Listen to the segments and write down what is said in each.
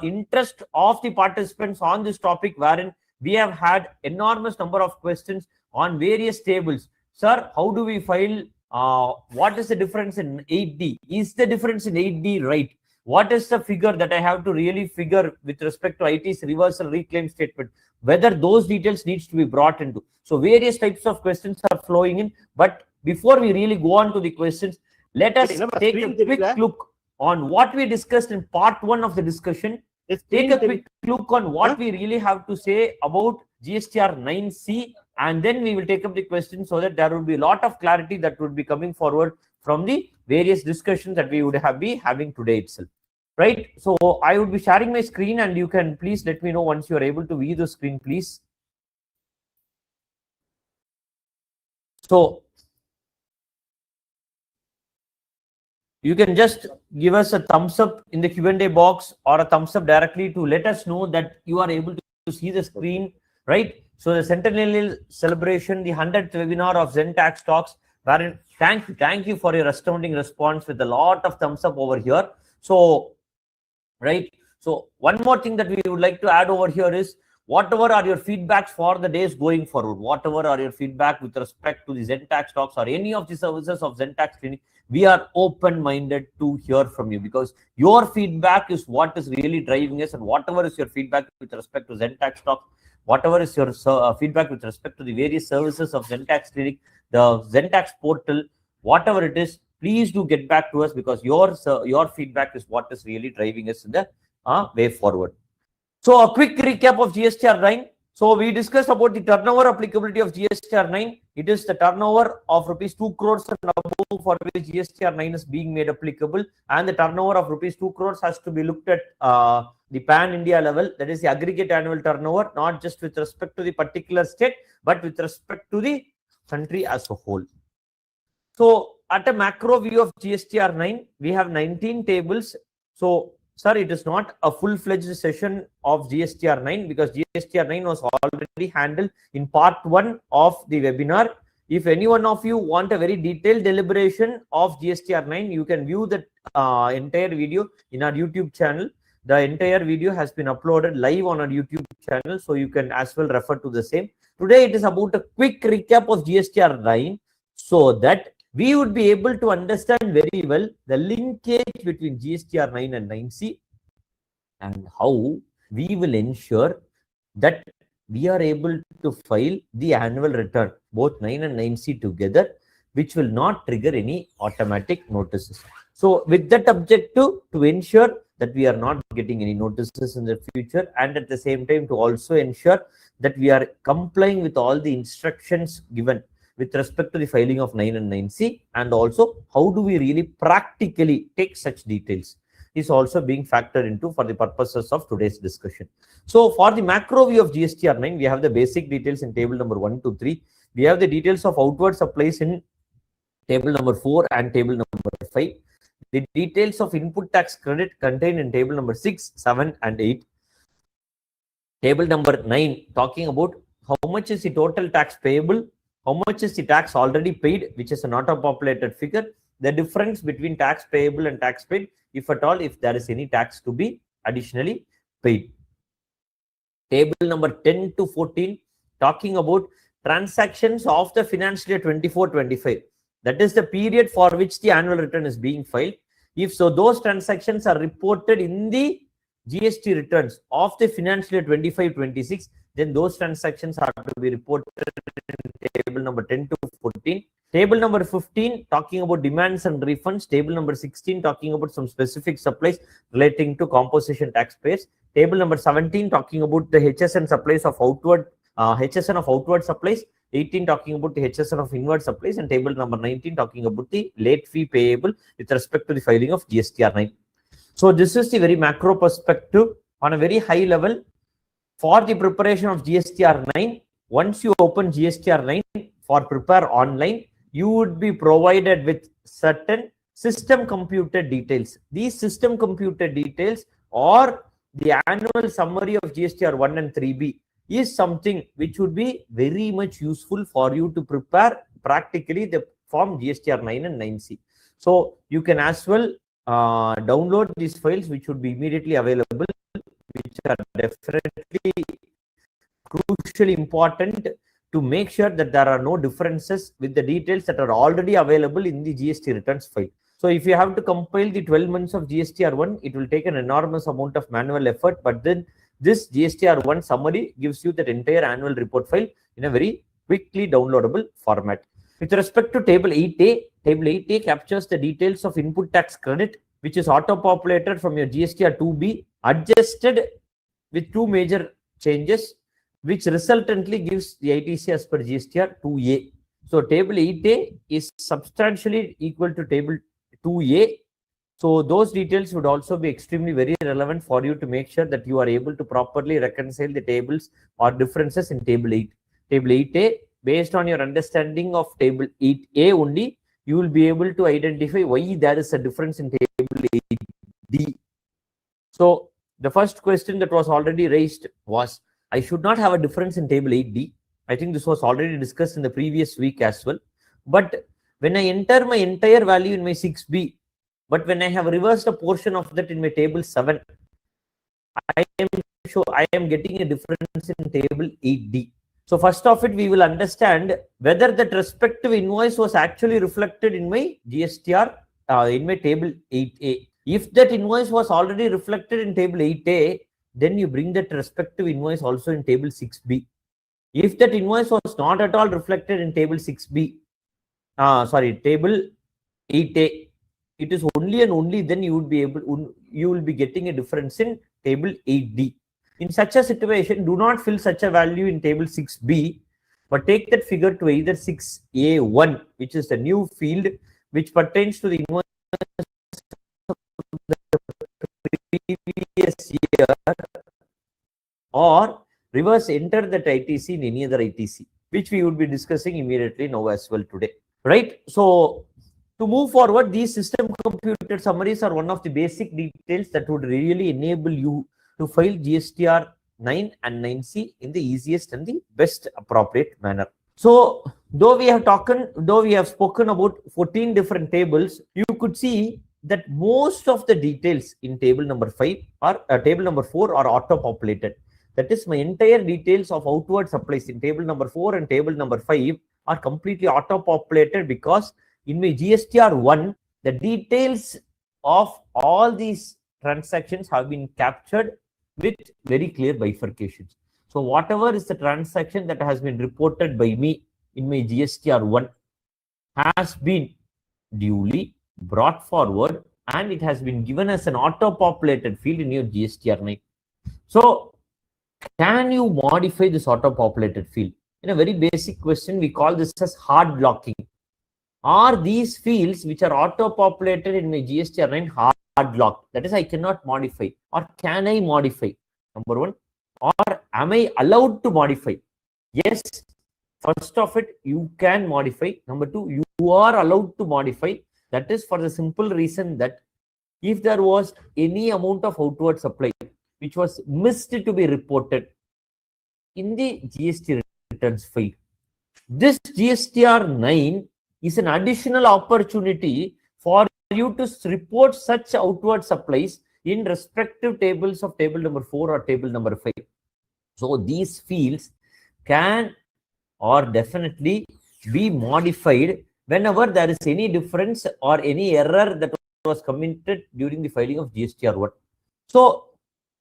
interest of the participants on this topic, wherein we have had enormous number of questions on various tables. Sir, how do we file? What is the difference in 8D? Is the difference in 8D right? What is the figure that I have to really figure with respect to IT's reversal reclaim statement? Whether those details needs to be brought into. So various types of questions are flowing in. But before we really go on to the questions, let us take a quick look on what we discussed in part 1 of the discussion. Let's take a quick look on what we really have to say about GSTR-9C, and then we will take up the question so that there will be a lot of clarity that would be coming forward from the various discussions that we would be having today itself. Right? So I would be sharing my screen, and you can please let me know once you are able to view the screen, please. So you can just give us a thumbs up in the Q&A box or a thumbs up directly to let us know that you are able to see the screen, right? So the centennial celebration, the 100th webinar of Zen Tax Talks, wherein thank you for your astounding response with a lot of thumbs up over here. So, right. So one more thing that we would like to add over here is, whatever are your feedbacks for the days going forward, whatever are your feedback with respect to the Zen Tax Talks or any of the services of Zen Tax Clinic, we are open-minded to hear from you, because your feedback is what is really driving us. And whatever is your feedback with respect to Zen Tax Talks, whatever is your feedback with respect to the various services of Zen Tax Clinic, the Zen Tax portal, whatever it is, please do get back to us, because your feedback is what is really driving us in the way forward. So a quick recap of GSTR-9. So we discussed about the turnover applicability of GSTR-9. It is the turnover of rupees 2 crores and above for which GSTR-9 is being made applicable, and the turnover of rupees 2 crores has to be looked at the pan-India level. That is the aggregate annual turnover, not just with respect to the particular state, but with respect to the country as a whole. So at a macro view of GSTR-9, we have 19 tables. So sir, it is not a full-fledged session of GSTR-9, because GSTR-9 was already handled in part 1 of the webinar. If any one of you want a very detailed deliberation of GSTR-9, you can view the entire video in our YouTube channel. The entire video has been uploaded live on our YouTube channel, so you can as well refer to the same. Today, it is about a quick recap of GSTR-9, so that we would be able to understand very well the linkage between GSTR-9 and 9C, and how we will ensure that we are able to file the annual return, both 9 and 9C together, which will not trigger any automatic notices. So with that objective, to ensure that we are not getting any notices in the future, and at the same time to also ensure that we are complying with all the instructions given with respect to the filing of 9 and 9C, and also how do we really practically take such details, is also being factored into for the purposes of today's discussion. So for the macro view of GSTR-9, we have the basic details in table number 1 to 3. We have the details of outward supplies in table number 4 and table number 5. The details of input tax credit contained in table number 6, 7 and 8. Table number 9 talking about how much is the total tax payable, how much is the tax already paid, which is an auto-populated figure, the difference between tax payable and tax paid, if at all, if there is any tax to be additionally paid. Table number 10 to 14 talking about transactions of the financial year 24-25. That is the period for which the annual return is being filed. If so, those transactions are reported in the GST returns of the financial year 25-26, then those transactions are to be reported in table number 10 to 14. Table number 15 talking about demands and refunds. Table number 16 talking about some specific supplies relating to composition taxpayers. Table number 17 talking about the HSN supplies of outward HSN of outward supplies. 18 talking about the HSN of inward supplies, and table number 19 talking about the late fee payable with respect to the filing of GSTR-9. So this is the very macro perspective on a very high level for the preparation of GSTR-9. Once you open GSTR-9 for prepare online, you would be provided with certain system computed details. These system computed details or the annual summary of GSTR-1 and 3B is something which would be very much useful for you to prepare practically the form GSTR-9 and 9C. So you can as well download these files, which would be immediately available which are definitely crucially important to make sure that there are no differences with the details that are already available in the GST returns file. So if you have to compile the 12 months of GSTR1, it will take an enormous amount of manual effort, but then this GSTR1 summary gives you that entire annual report file in a very quickly downloadable format. With respect to Table 8A, Table 8A captures the details of input tax credit, which is auto-populated from your GSTR2B, adjusted with two major changes, which resultantly gives the ITC as per GSTR2A. So Table 8A is substantially equal to Table 2A. So those details would also be extremely very relevant for you to make sure that you are able to properly reconcile the tables or differences in Table 8. Table 8A, based on your understanding of Table 8A only, you will be able to identify why there is a difference in Table 8D. So the first question that was already raised was, I should not have a difference in Table 8D. I think this was already discussed in the previous week as well. But when I enter my entire value in my 6B, but when I have reversed a portion of that in my Table 7, I am getting a difference in Table 8D. So first of it, we will understand whether that respective invoice was actually reflected in my GSTR, in my Table 8A. If that invoice was already reflected in Table 8A, then you bring that respective invoice also in Table 6B. If that invoice was not at all reflected in Table 6B, Table 8A, it is only and only then you will be getting a difference in Table 8D. In such a situation, do not fill such a value in Table 6B, but take that figure to either 6A1, which is the new field which pertains to the invoice of the previous year, or reverse enter that ITC in any other ITC, which we would be discussing immediately now as well today. Right? So to move forward, these system computed summaries are one of the basic details that would really enable you to file GSTR-9 and 9C in the easiest and the best appropriate manner. So though we have spoken about 14 different tables, you could see that most of the details in table number 5 or table number 4 are auto-populated. That is, my entire details of outward supplies in table number 4 and table number 5 are completely auto-populated, because in my GSTR1, the details of all these transactions have been captured with very clear bifurcations. So whatever is the transaction that has been reported by me in my GSTR1 has been duly brought forward, and it has been given as an auto-populated field in your GSTR9. So can you modify this auto-populated field? In a very basic question, we call this as hard blocking. Are these fields which are auto-populated in my GSTR9 hard locked? That is, I cannot modify. Or can I modify? Number one. Or am I allowed to modify? Yes. First of it, you can modify. Number two, you are allowed to modify. That is for the simple reason that if there was any amount of outward supply which was missed to be reported in the GST returns file, this GSTR9 is an additional opportunity for you to report such outward supplies in respective tables of table number 4 or table number 5. So these fields can or definitely be modified whenever there is any difference or any error that was committed during the filing of GSTR1. So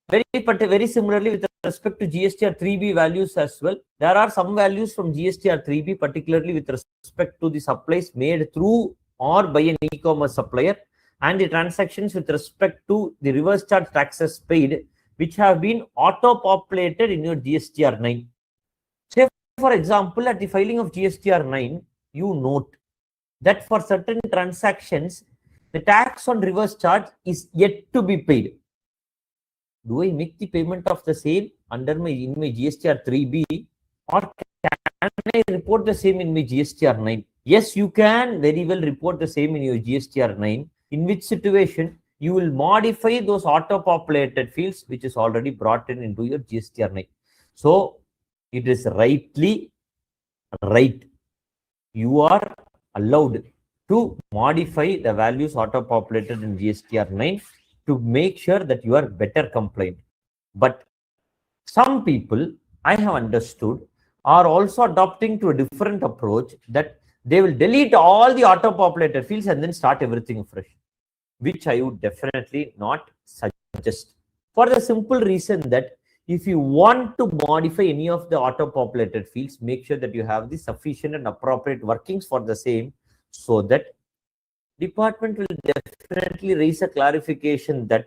very similarly with respect to GSTR3B values as well, there are some values from GSTR3B, particularly with respect to the supplies made through or by an e-commerce supplier, and the transactions with respect to the reverse charge taxes paid, which have been auto-populated in your GSTR9. Say, for example, at the filing of GSTR9, you note that for certain transactions, the tax on reverse charge is yet to be paid. Do I make the payment of the same in my GSTR3B, or can I report the same in my GSTR9? Yes, you can very well report the same in your GSTR9, in which situation you will modify those auto-populated fields which is already brought into your GSTR9. So it is rightly right. You are allowed to modify the values auto-populated in GSTR9 to make sure that you are better compliant. But some people, I have understood, are also adopting to a different approach, that they will delete all the auto-populated fields and then start everything fresh, which I would definitely not suggest, for the simple reason that if you want to modify any of the auto-populated fields, make sure that you have the sufficient and appropriate workings for the same, so that department will definitely raise a clarification that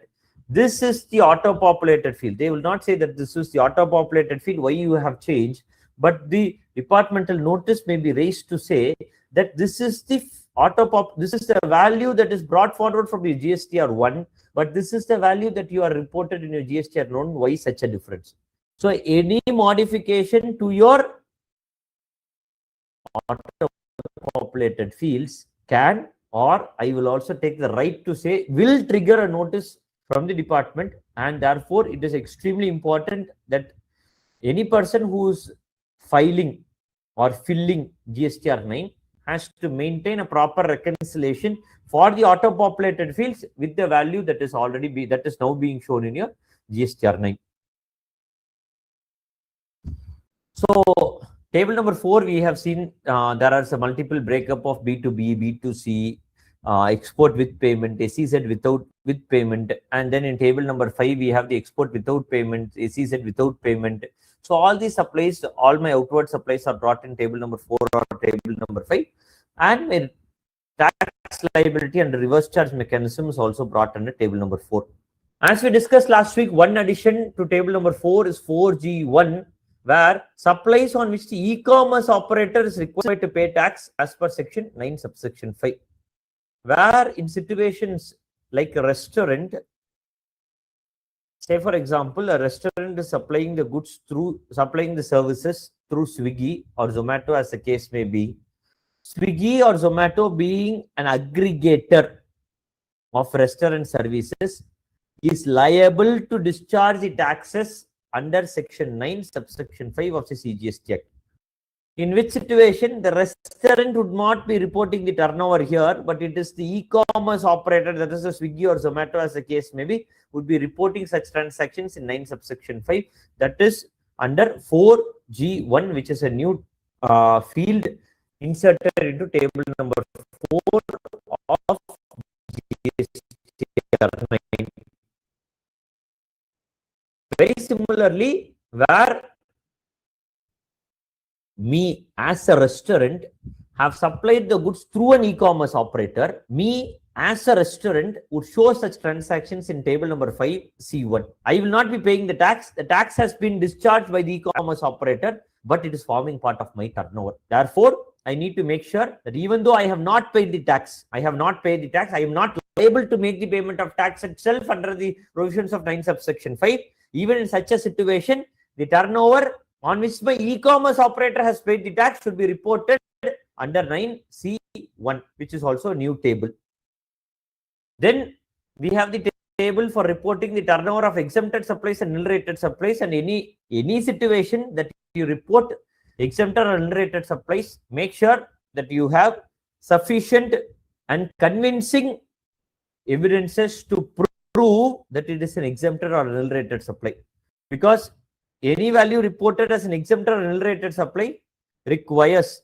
this is the auto-populated field. They will not say that this is the auto-populated field, why you have changed, but the departmental notice may be raised to say that this is the this is the value that is brought forward from your GSTR-1, but this is the value that you are reported in your GSTR-9. Why such a difference? So any modification to your auto-populated fields can, or I will also take the right to say, will trigger a notice from the department, and therefore it is extremely important that any person who is filing or filling GSTR-9 has to maintain a proper reconciliation for the auto-populated fields with the value that is now being shown in your GSTR-9. So table number 4, we have seen there are some multiple breakup of B2B, B2C, export with payment, SEZ with payment, and then in table number 5 we have the export without payment, SEZ without payment. So all these supplies, all my outward supplies are brought in table number 4 or table number 5, and my tax liability and reverse charge mechanism is also brought under table number 4. As we discussed last week, one addition to table number 4 is 4G1, where supplies on which the e-commerce operator is required to pay tax as per section 9 subsection 5. Where in situations like a restaurant, say for example, a restaurant is supplying the goods supplying the services through Swiggy or Zomato, as the case may be. Swiggy or Zomato, being an aggregator of restaurant services, is liable to discharge the taxes under section 9 subsection 5 of the CGST Act. In which situation the restaurant would not be reporting the turnover here, but it is the e-commerce operator, that is a Swiggy or Zomato, as the case may be, would be reporting such transactions in 9 subsection 5. That is under 4G1, which is a new field inserted into table number 4 of GSTR-9. Very similarly, where me as a restaurant have supplied the goods through an e-commerce operator, me as a restaurant would show such transactions in table number 5 C1. I will not be paying the tax. The tax has been discharged by the e-commerce operator, but it is forming part of my turnover. Therefore, I need to make sure that even though I have not paid the tax, I am not able to make the payment of tax itself under the provisions of 9 subsection 5. Even in such a situation, the turnover on which my e-commerce operator has paid the tax should be reported under 9C1, which is also a new table. Then we have the table for reporting the turnover of exempted supplies and nil-rated supplies, and any situation that you report exempted or nil-rated supplies, make sure that you have sufficient and convincing evidences to prove that it is an exempted or nil-rated supply, because any value reported as an exempted or nil-rated supply requires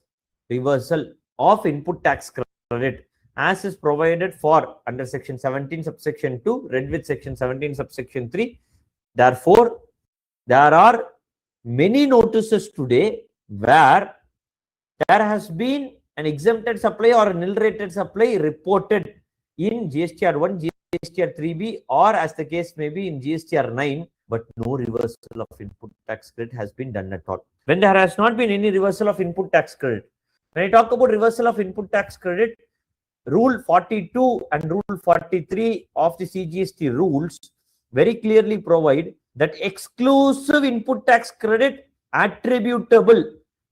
reversal of input tax credit, as is provided for under section 17 subsection 2, read with section 17 subsection 3. Therefore, there are many notices today where there has been an exempted supply or a nil-rated supply reported in GSTR-1, GSTR-3B, or as the case may be in GSTR-9, but no reversal of input tax credit has been done at all. When there has not been any reversal of input tax credit, when I talk about reversal of input tax credit, Rule 42 and Rule 43 of the CGST rules very clearly provide that exclusive input tax credit attributable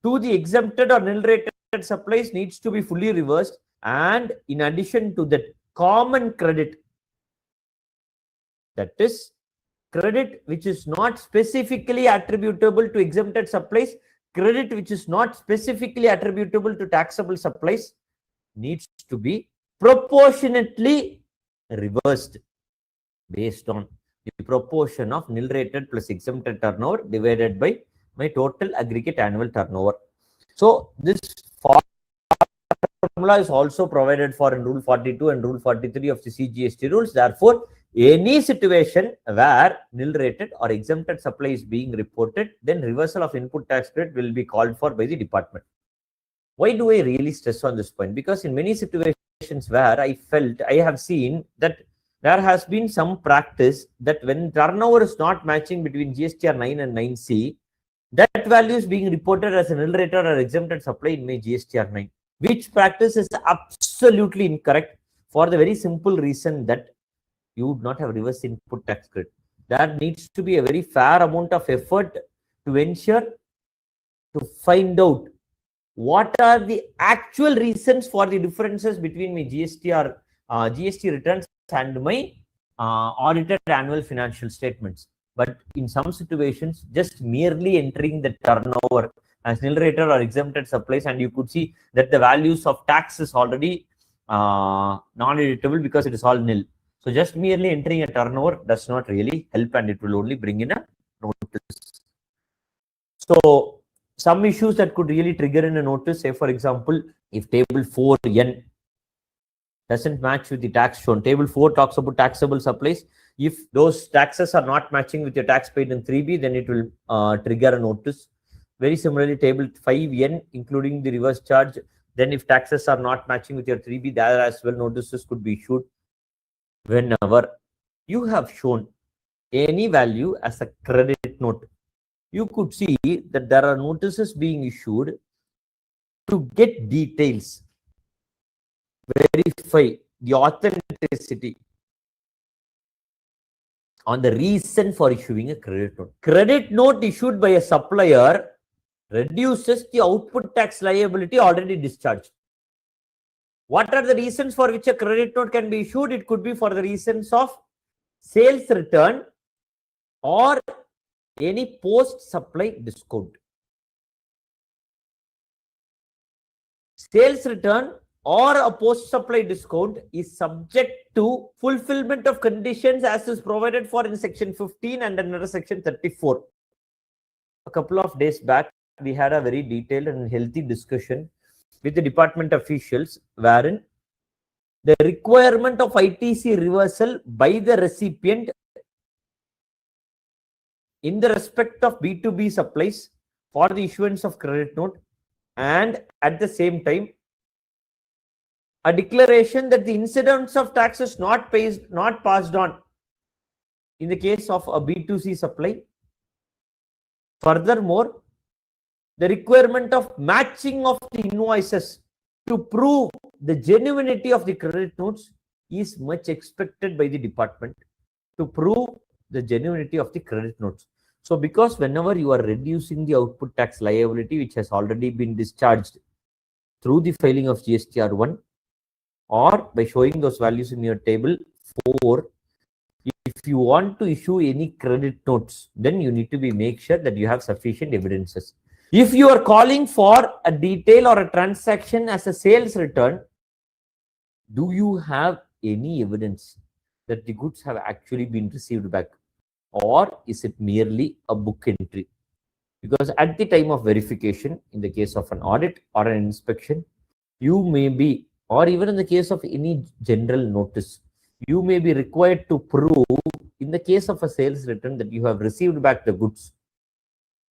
to the exempted or nil-rated supplies needs to be fully reversed, and in addition to that, common credit, that is credit which is not specifically attributable to exempted supplies, credit which is not specifically attributable to taxable supplies, needs to be proportionately reversed based on the proportion of nil rated plus exempted turnover divided by my total aggregate annual turnover. So this formula is also provided for in Rule 42 and Rule 43 of the CGST rules. Therefore, any situation where nil rated or exempted supply is being reported, then reversal of input tax credit will be called for by the department. Why do I really stress on this point? Because in many situations where I have seen that there has been some practice that when turnover is not matching between GSTR-9 and 9C, that value is being reported as a nil rated or exempted supply in my GSTR-9, which practice is absolutely incorrect for the very simple reason that you would not have reverse input tax credit. There needs to be a very fair amount of effort to ensure to find out what are the actual reasons for the differences between my GST returns and my audited annual financial statements. But in some situations, just merely entering the turnover as nil rated or exempted supplies, and you could see that the values of tax is already non-editable because it is all nil. So just merely entering a turnover does not really help, and it will only bring in a notice. So some issues that could really trigger in a notice, say for example, if table 4N doesn't match with the tax shown. Table 4 talks about taxable supplies. If those taxes are not matching with your tax paid in 3B, then it will trigger a notice. Very similarly, table 5N, including the reverse charge, then if taxes are not matching with your 3B, there as well notices could be issued. Whenever you have shown any value as a credit note, you could see that there are notices being issued to get details, verify the authenticity on the reason for issuing a credit note. Credit note issued by a supplier reduces the output tax liability already discharged. What are the reasons for which a credit note can be issued? It could be for the reasons of sales return or any post-supply discount. Sales return or a post-supply discount is subject to fulfillment of conditions as is provided for in section 15 and another section 34. A couple of days back, we had a very detailed and healthy discussion with the department officials, wherein the requirement of ITC reversal by the recipient in the respect of B2B supplies for the issuance of credit note, and at the same time a declaration that the incidence of taxes not passed on in the case of a B2C supply. Furthermore, the requirement of matching of the invoices to prove the genuinity of the credit notes is much expected by the department to prove the genuinity of the credit notes. So because whenever you are reducing the output tax liability, which has already been discharged through the filing of GSTR-1 or by showing those values in your table 4, if you want to issue any credit notes, then you need to make sure that you have sufficient evidences. If you are calling for a detail or a transaction as a sales return, do you have any evidence that the goods have actually been received back? Or is it merely a book entry? Because at the time of verification, in the case of an audit or an inspection, you may be, or even in the case of any general notice, you may be required to prove in the case of a sales return that you have received back the goods.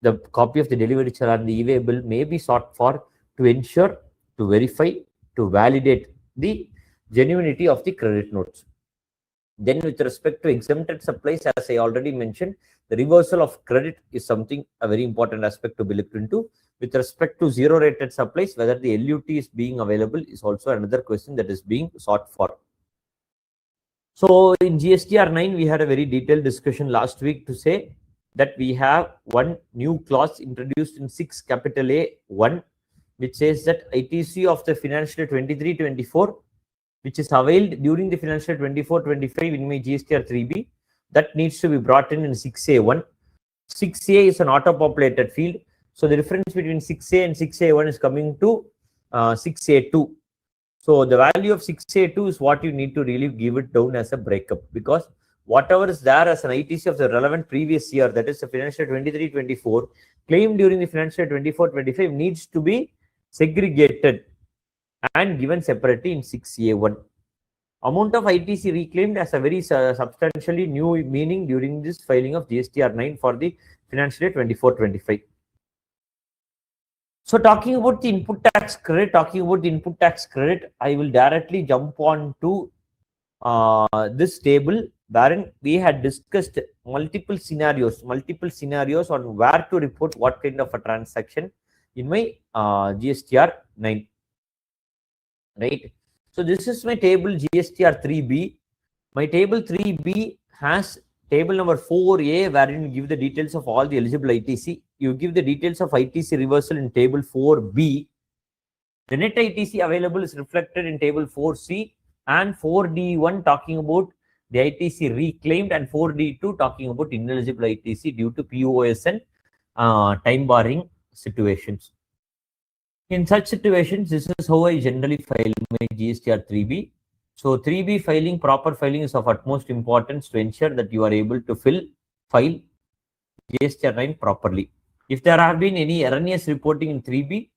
The copy of the delivery challenge and the e-way bill may be sought for to ensure, to verify, to validate the genuinity of the credit notes. Then with respect to exempted supplies, as I already mentioned, the reversal of credit is something, a very important aspect to be looked into. With respect to zero rated supplies, whether the LUT is being available is also another question that is being sought for. So in GSTR-9, we had a very detailed discussion last week to say that we have one new clause introduced in 6 capital A1, which says that ITC of the financial 23-24, which is availed during the financial 24-25 in my GSTR-3B, that needs to be brought in 6A1. 6A is an auto-populated field. So the difference between 6A and 6A1 is coming to 6A2. So the value of 6A2 is what you need to really give it down as a breakup, because whatever is there as an ITC of the relevant previous year, that is the financial 23-24, claimed during the financial 24-25 needs to be segregated and given separately in 6A1. Amount of ITC reclaimed as a very substantially new meaning during this filing of GSTR-9 for the financial year 24-25. So talking about the input tax credit, I will directly jump on to this table wherein we had discussed multiple scenarios on where to report what kind of a transaction in my GSTR-9, right? So this is my table GSTR-3B. My table 3B has table number 4A, wherein you give the details of all the eligible ITC. You give the details of ITC reversal in table 4B. The net ITC available is reflected in table 4C, and 4D1 talking about the ITC reclaimed, and 4D2 talking about ineligible ITC due to POS and time barring situations. In such situations, this is how I generally file my GSTR-3B. So 3B filing, proper filing is of utmost importance to ensure that you are able to file GSTR-9 properly. If there have been any erroneous reporting in 3B,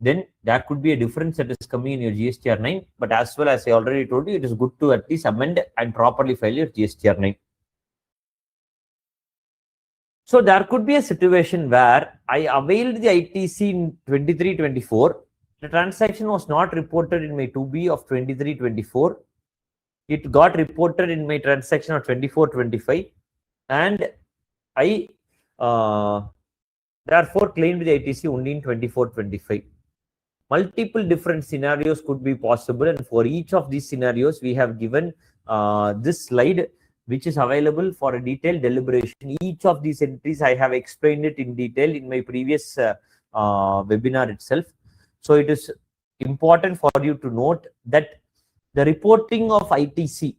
then there could be a difference that is coming in your GSTR-9. But as well as I already told you, it is good to at least amend and properly file your GSTR-9. So there could be a situation where I availed the ITC in 23-24. The transaction was not reported in my 2B of 23-24. It got reported in my transaction of 24-25, and I therefore claimed the ITC only in 24-25. Multiple different scenarios could be possible, and for each of these scenarios, we have given this slide, which is available for a detailed deliberation. Each of these entries, I have explained it in detail in my previous webinar itself. So it is important for you to note that the reporting of ITC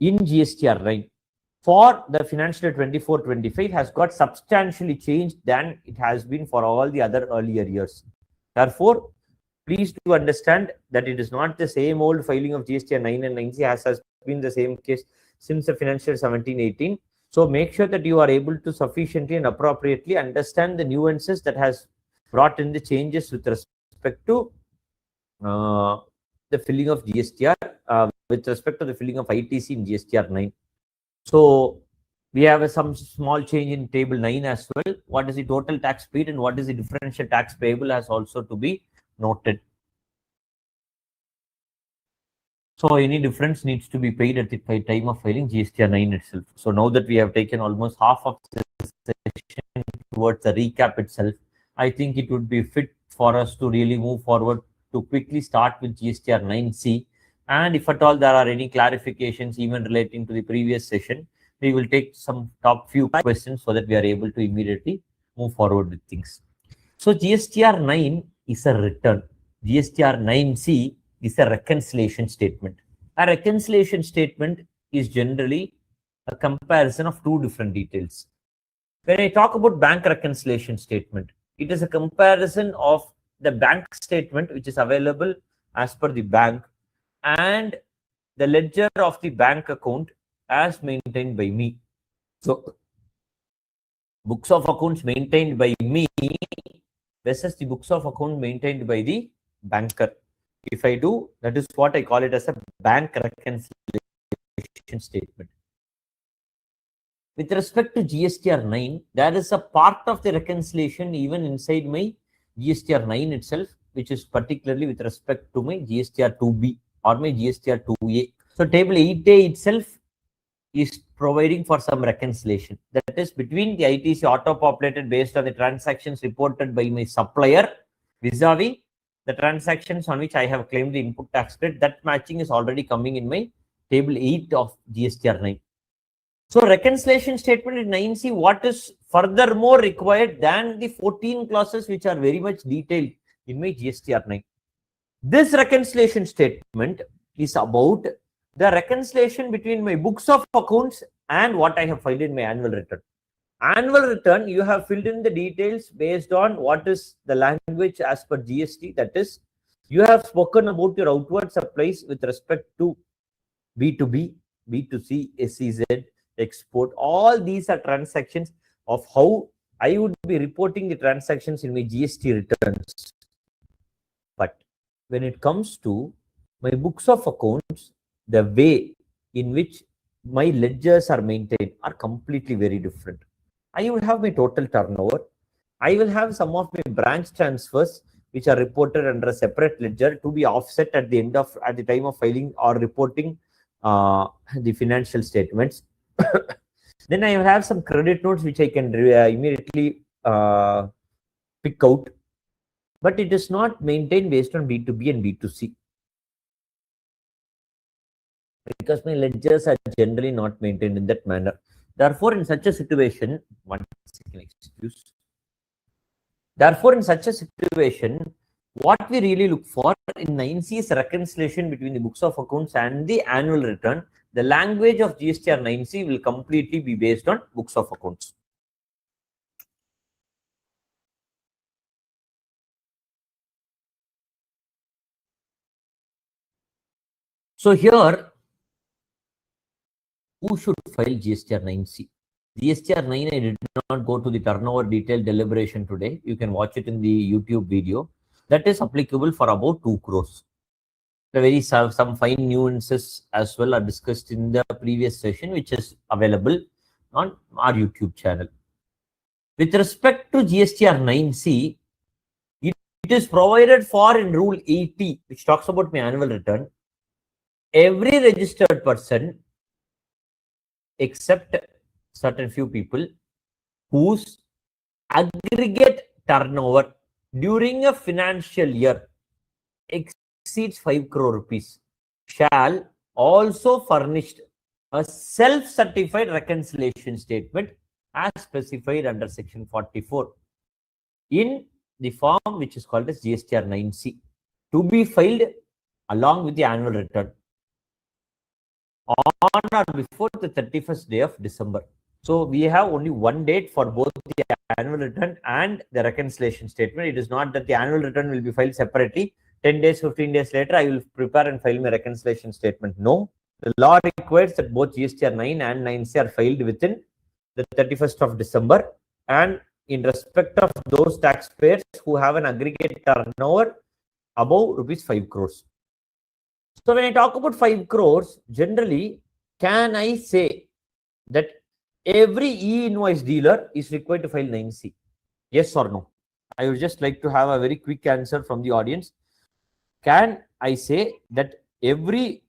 in GSTR-9 for the financial year 24-25 has got substantially changed than it has been for all the other earlier years. Therefore, please do understand that it is not the same old filing of GSTR-9 and 9C as has been the same case since the financial 17-18. So make sure that you are able to sufficiently and appropriately understand the nuances that has brought in the changes with respect to the filling of GSTR, with respect to the filling of ITC in GSTR-9. So we have some small change in table 9 as well. What is the total tax paid and what is the differential tax payable has also to be noted. So any difference needs to be paid at the time of filing GSTR-9 itself. So now that we have taken almost half of the session towards the recap itself, I think it would be fit for us to really move forward to quickly start with GSTR-9C. And if at all there are any clarifications even relating to the previous session, we will take some top few questions so that we are able to immediately move forward with things. So GSTR-9 is a return. GSTR-9C is a reconciliation statement. A reconciliation statement is generally a comparison of two different details. When I talk about bank reconciliation statement, it is a comparison of the bank statement which is available as per the bank and the ledger of the bank account as maintained by me. So books of accounts maintained by me versus the books of account maintained by the banker. If I do, that is what I call it as a bank reconciliation statement. With respect to GSTR-9, there is a part of the reconciliation even inside my GSTR-9 itself, which is particularly with respect to my GSTR-2B or my GSTR-2A. So table 8A itself is providing for some reconciliation. That is between the ITC auto-populated based on the transactions reported by my supplier vis-a-vis the transactions on which I have claimed the input tax credit. That matching is already coming in my table 8 of GSTR-9. So reconciliation statement in 9C, what is furthermore required than the 14 clauses which are very much detailed in my GSTR-9. This reconciliation statement is about the reconciliation between my books of accounts and what I have filed in my annual return. Annual return, you have filled in the details based on what is the language as per GST. That is, you have spoken about your outward supplies with respect to B2B. B2C, SEZ, export. All these are transactions of how I would be reporting the transactions in my GST returns. But when it comes to my books of accounts, the way in which my ledgers are maintained are completely very different. I will have my total turnover. I will have some of my branch transfers which are reported under a separate ledger to be offset at the time of filing or reporting the financial statements. Then I will have some credit notes which I can immediately pick out, but it is not maintained based on B2B and B2C, because my ledgers are generally not maintained in that manner. Therefore, in such a situation, Therefore, in such a situation, what we really look for in 9C is reconciliation between the books of accounts and the annual return. The language of GSTR-9C will completely be based on books of accounts. So here, who should file GSTR-9C? GSTR-9, I did not go to the turnover detailed deliberation today. You can watch it in the YouTube video. That is applicable for about 2 crores. Some fine nuances as well are discussed in the previous session, which is available on our YouTube channel. With respect to GSTR-9C, it is provided for in Rule 80, which talks about my annual return. Every registered person, except certain few people, whose aggregate turnover during a financial year exceeds 5 crore rupees, shall also furnish a self-certified reconciliation statement as specified under section 44 in the form which is called as GSTR-9C, to be filed along with the annual return on or before the 31st day of December. So we have only one date for both the annual return and the reconciliation statement. It is not that the annual return will be filed separately. 10 days, 15 days later, I will prepare and file my reconciliation statement. No, the law requires that both GSTR-9 and 9C are filed within the 31st of December. And in respect of those taxpayers who have an aggregate turnover above rupees 5 crores. So when I talk about 5 crores, generally, can I say that every e-invoice dealer is required to file 9C? Yes or no? I would just like to have a very quick answer from the audience. Can I say that every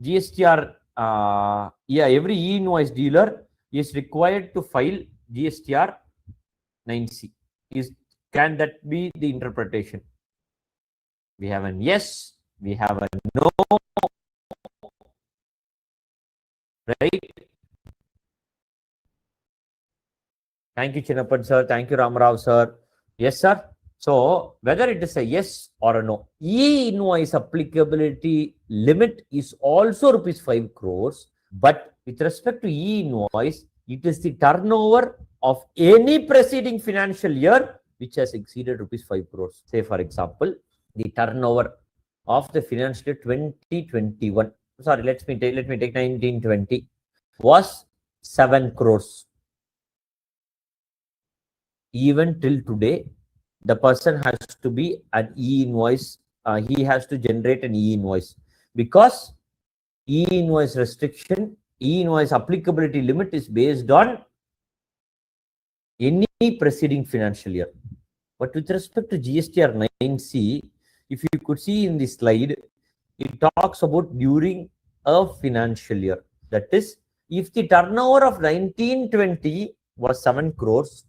every e-invoice dealer is required to file GSTR-9C? Can that be the interpretation? We have a yes, we have a no, right? Thank you, Chinappan sir. Thank you, Ramarao sir. Yes, sir. So whether it is a yes or a no, e-invoice applicability limit is also rupees 5 crores. But with respect to e-invoice, it is the turnover of any preceding financial year which has exceeded rupees 5 crores. Say, for example, the turnover of the financial year 2021. Sorry, let me take 1920 was 7 crores. Even till today, the person has to be an e-invoice. He has to generate an e-invoice, because e-invoice restriction, e-invoice applicability limit is based on any preceding financial year. But with respect to GSTR-9C, if you could see in the slide, it talks about during a financial year. That is, if the turnover of 1920 was 7 crores,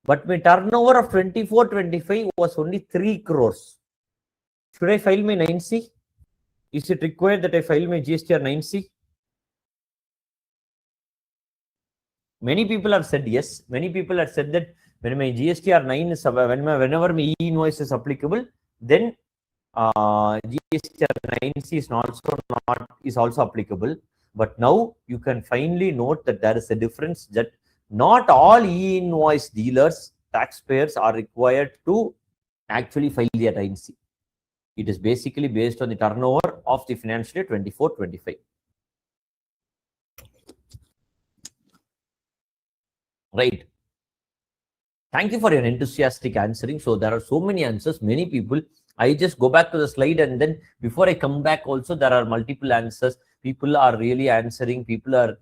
but my turnover of 24-25 was only 3 crores. Should I file my 9C? Is it required that I file my GSTR-9C? Many people have said yes. Many people have said that when my GSTR-9 is whenever my e-invoice is applicable, then GSTR-9C is also applicable. But now you can finally note that there is a difference, that not all e-invoice dealers, taxpayers are required to actually file their 9C. It is basically based on the turnover of the financial year 24-25. Right. Thank you for your enthusiastic answering. So there are so many answers, many people. I just go back to the slide, and then before I come back also, there are multiple answers. People are really answering. People are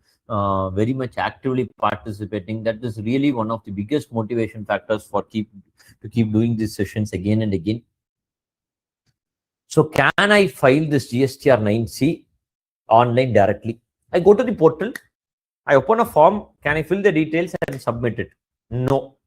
very much actively participating. That is really one of the biggest motivation factors for keep doing these sessions again and again. So can I file this GSTR-9C online directly? I go to the portal, I open a form. Can I fill the details and submit it? No.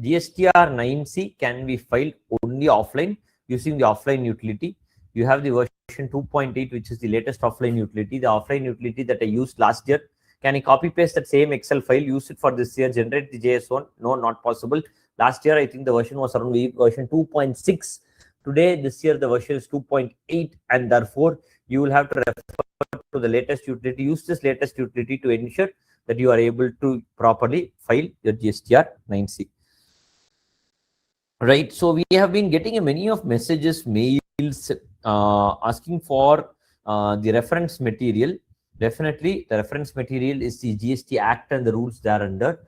GSTR-9C can be filed only offline using the offline utility. You have the version 2.8, which is the latest offline utility. The offline utility that I used last year, can I copy paste that same Excel file, use it for this year, generate the JS1? No, not possible. Last year, I think the version was around version 2.6. Today, this year, the version is 2.8, and therefore, you will have to refer to the latest utility. Use this latest utility to ensure that you are able to properly file your GSTR-9C. Right. So we have been getting many of messages, mails asking for the reference material. Definitely, the reference material is the GST Act and the rules thereunder.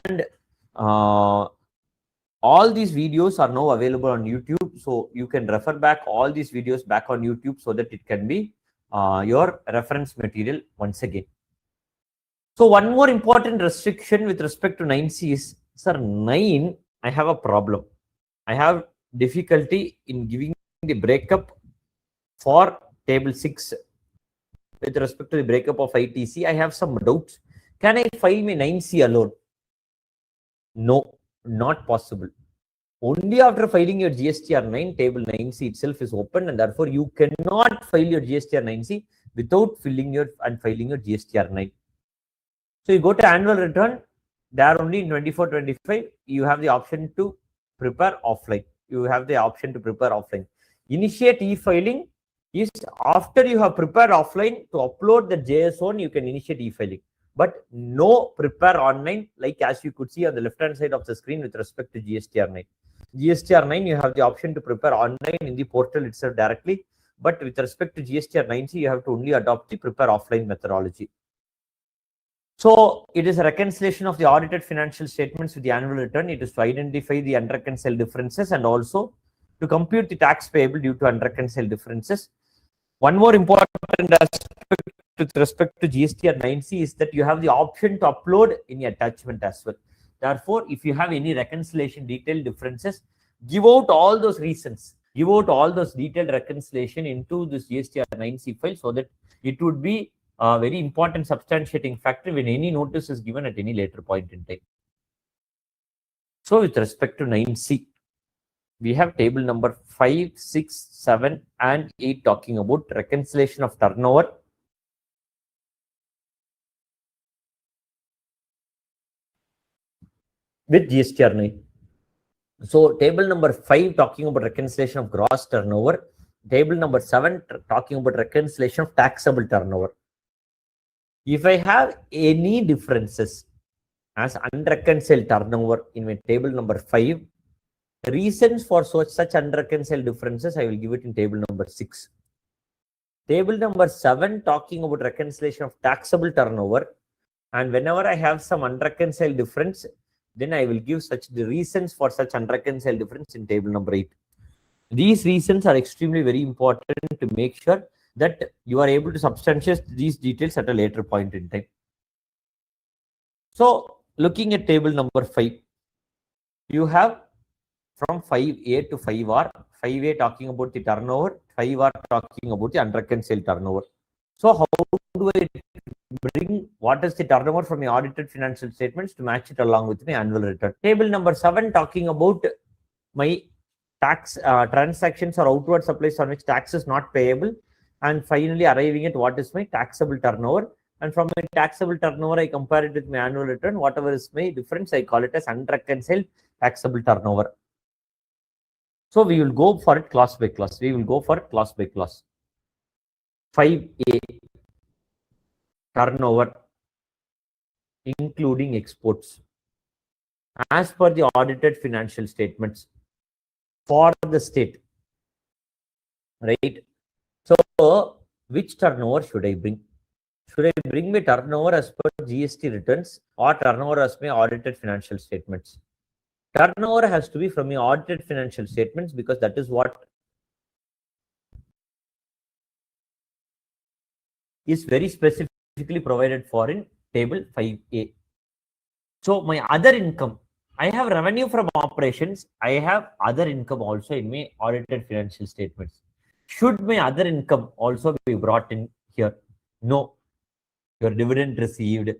And all these videos are now available on YouTube. So you can refer back all these videos back on YouTube so that it can be your reference material once again. So one more important restriction with respect to 9C is, sir, 9, I have a problem. I have difficulty in giving the breakup for table 6 with respect to the breakup of ITC. I have some doubts. Can I file my 9C alone? No, not possible. Only after filing your GSTR-9, table 9C itself is open, and therefore you cannot file your GSTR-9C without filing your GSTR-9. So you go to annual return. There only in 24-25, you have the option to prepare offline. Initiate e-filing is after you have prepared offline to upload the JS1, you can initiate e-filing. But no prepare online, like as you could see on the left-hand side of the screen with respect to GSTR-9. GSTR-9, you have the option to prepare online in the portal itself directly. But with respect to GSTR-9C, you have to only adopt the prepare offline methodology. So it is a reconciliation of the audited financial statements with the annual return. It is to identify the unreconciled differences and also to compute the tax payable due to unreconciled differences. One more important aspect with respect to GSTR-9C is that you have the option to upload any attachment as well. Therefore, if you have any reconciliation detailed differences, give out all those reasons. Give out all those detailed reconciliation into this GSTR-9C file so that it would be a very important substantiating factor when any notice is given at any later point in time. So with respect to 9C, we have table number 5, 6, 7, and 8 talking about reconciliation of turnover, with GSTR-9. So table number 5 talking about reconciliation of gross turnover. Table number 7 talking about reconciliation of taxable turnover. If I have any differences as unreconciled turnover in my table number 5, reasons for such unreconciled differences, I will give it in table number 6. Table number 7 talking about reconciliation of taxable turnover. And whenever I have some unreconciled difference, then I will give the reasons for such unreconciled difference in table number 8. These reasons are extremely very important to make sure that you are able to substantiate these details at a later point in time. So looking at table number 5, you have from 5A to 5R, 5A talking about the turnover, 5R talking about the unreconciled turnover. So how do I bring what is the turnover from the audited financial statements to match it along with my annual return? Table number 7 talking about my tax transactions or outward supplies on which tax is not payable, and finally arriving at what is my taxable turnover. And from my taxable turnover, I compare it with my annual return. Whatever is my difference, I call it as unreconciled taxable turnover. So we will go for it class by class. 5A, turnover, including exports. As per the audited financial statements for the state, right? So which turnover should I bring? Should I bring my turnover as per GST returns or turnover as my audited financial statements? Turnover has to be from your audited financial statements because that is what is very specifically provided for in table 5A. So my other income, I have revenue from operations. I have other income also in my audited financial statements. Should my other income also be brought in here? No. Your dividend received,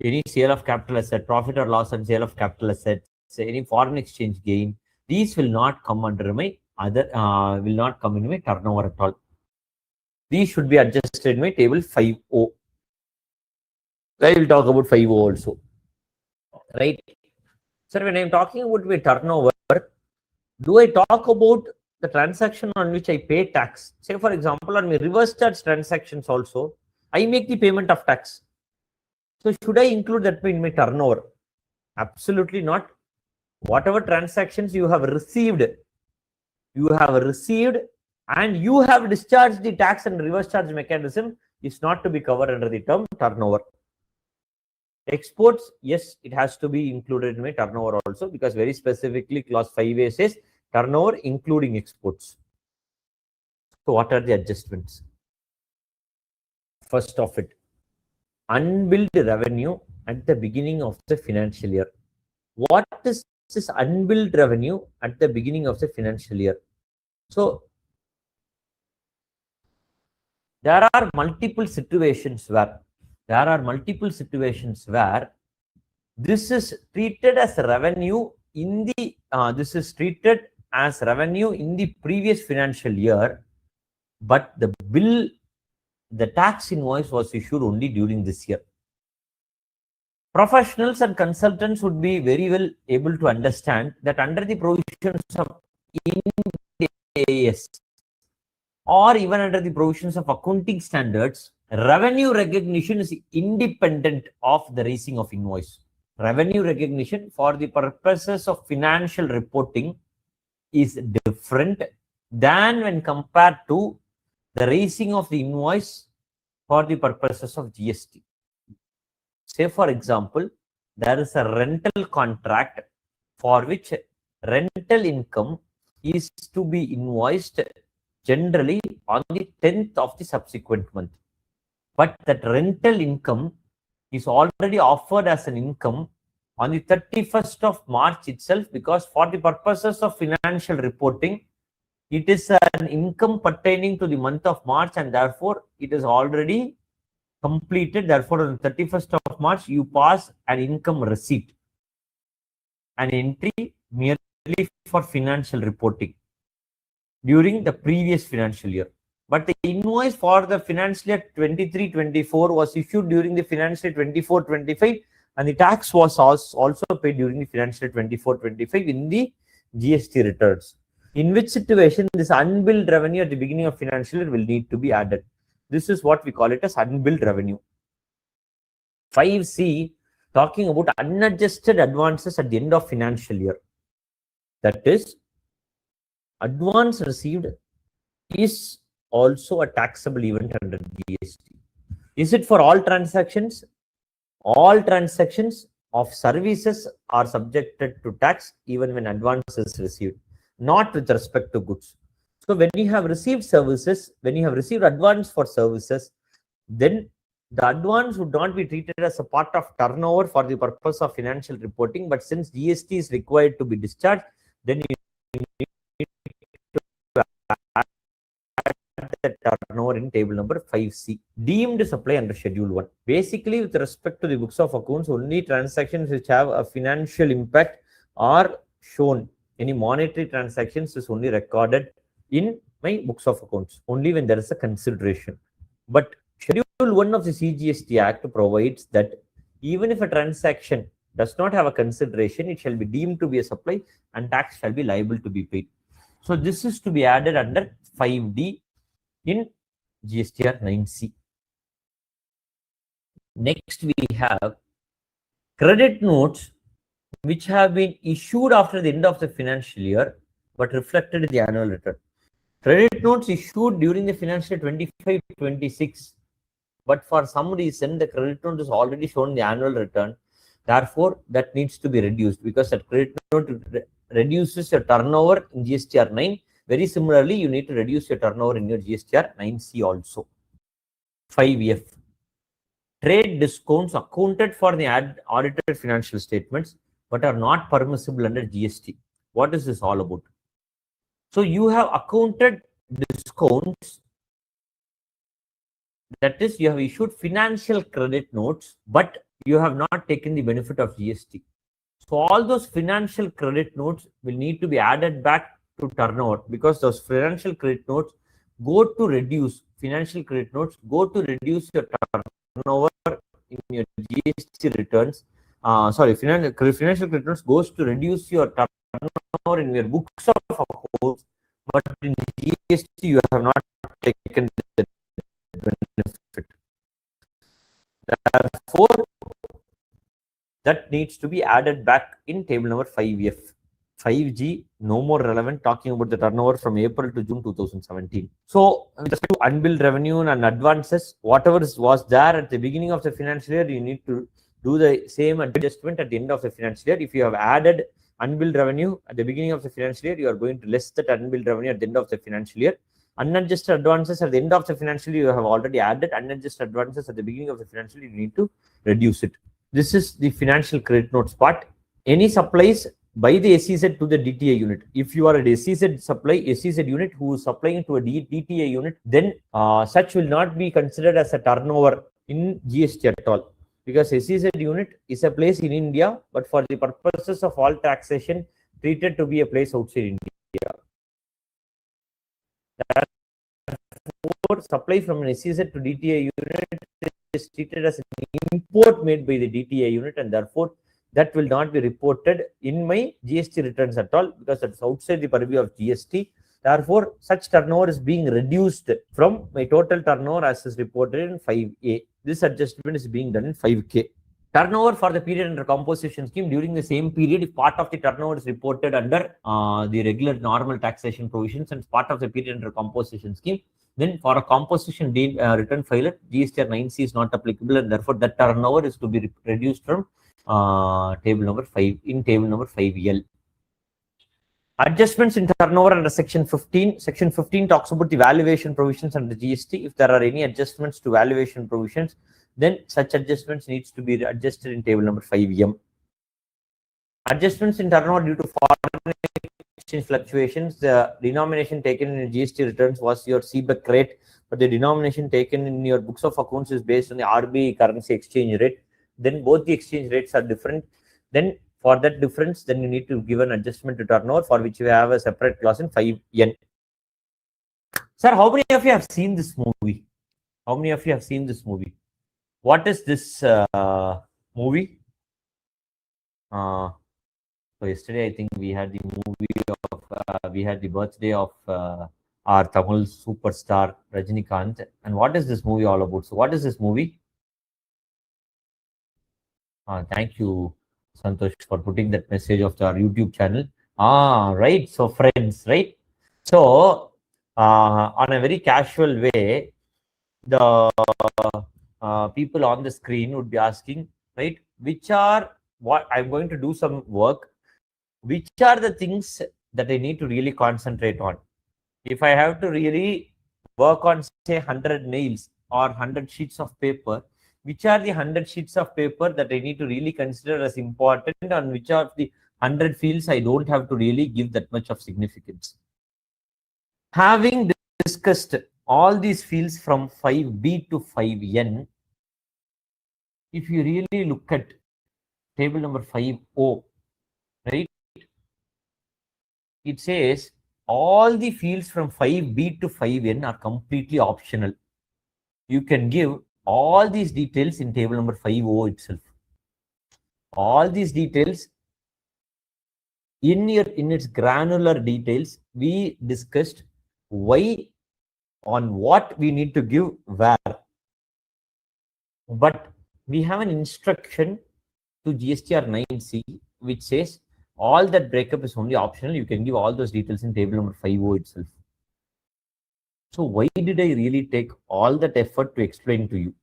any sale of capital asset, profit or loss on sale of capital assets, any foreign exchange gain, these will not come under my other, will not come in my turnover at all. These should be adjusted in my table 5O. I will talk about 5O also. Right? Sir, when I'm talking about my turnover, do I talk about the transaction on which I pay tax? Say, for example, on my reverse charge transactions also, I make the payment of tax. So should I include that in my turnover? Absolutely not. Whatever transactions you have received and you have discharged the tax and reverse charge mechanism is not to be covered under the term turnover. Exports, yes, it has to be included in my turnover also because very specifically clause 5A says turnover including exports. So what are the adjustments? First of it, unbilled revenue at the beginning of the financial year. What is this unbilled revenue at the beginning of the financial year? So there are multiple situations where this is treated as revenue in the previous financial year, but the tax invoice was issued only during this year. Professionals and consultants would be very well able to understand that under the provisions of Ind AS or even under the provisions of accounting standards, revenue recognition is independent of the raising of invoice. Revenue recognition for the purposes of financial reporting is different than when compared to the raising of the invoice for the purposes of GST. Say, for example, there is a rental contract for which rental income is to be invoiced generally on the 10th of the subsequent month. But that rental income is already offered as an income on the 31st of March itself because for the purposes of financial reporting, it is an income pertaining to the month of March and therefore it is already completed. Therefore, on the 31st of March, you pass an income receipt, an entry merely for financial reporting during the previous financial year. But the invoice for the financial year 23-24 was issued during the financial year 24-25 and the tax was also paid during the financial year 24-25 in the GST returns. In which situation this unbilled revenue at the beginning of financial year will need to be added. This is what we call it as unbilled revenue. 5C, talking about unadjusted advances at the end of financial year. That is, advance received is also a taxable event under GST. Is it for all transactions? All transactions of services are subjected to tax even when advance is received, not with respect to goods. So when you have received services, when you have received advance for services, then the advance would not be treated as a part of turnover for the purpose of financial reporting. But since GST is required to be discharged, then you need to add the turnover in table number 5C. Deemed supply under schedule 1. Basically, with respect to the books of accounts, only transactions which have a financial impact are shown. Any monetary transactions is only recorded in my books of accounts, only when there is a consideration. But Schedule 1 of the CGST Act provides that even if a transaction does not have a consideration, it shall be deemed to be a supply and tax shall be liable to be paid. So this is to be added under 5D in GSTR-9C. Next, we have credit notes which have been issued after the end of the financial year but reflected in the annual return. Credit notes issued during the financial year 25-26, but for some reason the credit note is already shown in the annual return. Therefore, that needs to be reduced because that credit note reduces your turnover in GSTR-9. Very similarly, you need to reduce your turnover in your GSTR-9C also. 5F. Trade discounts accounted for the audited financial statements but are not permissible under GST. What is this all about? So you have accounted discounts, that is, you have issued financial credit notes, but you have not taken the benefit of GST. So all those financial credit notes will need to be added back to turnover because those financial credit notes go to reduce your turnover in your GST returns. Financial credit notes goes to reduce your turnover in your books of accounts, but in GST you have not taken the benefit. Therefore, that needs to be added back in table number 5F. 5G, no more relevant, talking about the turnover from April to June 2017. So, with respect to unbilled revenue and advances, whatever was there at the beginning of the financial year, you need to do the same adjustment at the end of the financial year. If you have added unbilled revenue at the beginning of the financial year, you are going to less that unbilled revenue at the end of the financial year. Unadjusted advances at the end of the financial year, you have already added. Unadjusted advances at the beginning of the financial year, you need to reduce it. This is the financial credit notes part. Any supplies by the SEZ to the DTA unit. If you are a SEZ unit who is supplying to a DTA unit, then such will not be considered as a turnover in GST at all. Because SEZ unit is a place in India, but for the purposes of all taxation, treated to be a place outside India. Therefore, supply from an SEZ to DTA unit is treated as an import made by the DTA unit, and therefore that will not be reported in my GST returns at all because that's outside the purview of GST. Therefore, such turnover is being reduced from my total turnover as is reported in 5A. This adjustment is being done in 5K. Turnover for the period under composition scheme during the same period, if part of the turnover is reported under the regular normal taxation provisions and part of the period under composition scheme, then for a composition return filer, GSTR-9C is not applicable, and therefore that turnover is to be reduced from table number 5 in table number 5L. Adjustments in turnover under section 15. Section 15 talks about the valuation provisions under GST. If there are any adjustments to valuation provisions, then such adjustments needs to be adjusted in table number 5M. Adjustments in turnover due to foreign exchange fluctuations. The denomination taken in GST returns was your CBEC rate, but the denomination taken in your books of accounts is based on the RBI currency exchange rate. Then both the exchange rates are different. Then for that difference, then you need to give an adjustment to turnover, for which you have a separate clause in 5N. Sir, how many of you have seen this movie? How many of you have seen this movie? What is this movie? So yesterday, I think we had the movie of, we had the birthday of our Tamil superstar Rajinikanth. And what is this movie all about? So what is this movie? Thank you, Santosh, for putting that message of our YouTube channel. Right. So friends, right? So on a very casual way, the people on the screen would be asking, right, which are what I'm going to do some work, which are the things that I need to really concentrate on. If I have to really work on, say, 100 nails or 100 sheets of paper, which are the 100 sheets of paper that I need to really consider as important, and which are the 100 fields I don't have to really give that much of significance. Having discussed all these fields from 5B to 5N, if you really look at table number 5O, right, it says all the fields from 5B to 5N are completely optional. You can give all these details in table number 5O itself. All these details in its granular details, we discussed why, on what we need to give where. But we have an instruction to GSTR-9C which says all that breakup is only optional. You can give all those details in table number 5O itself. So why did I really take all that effort to explain to you?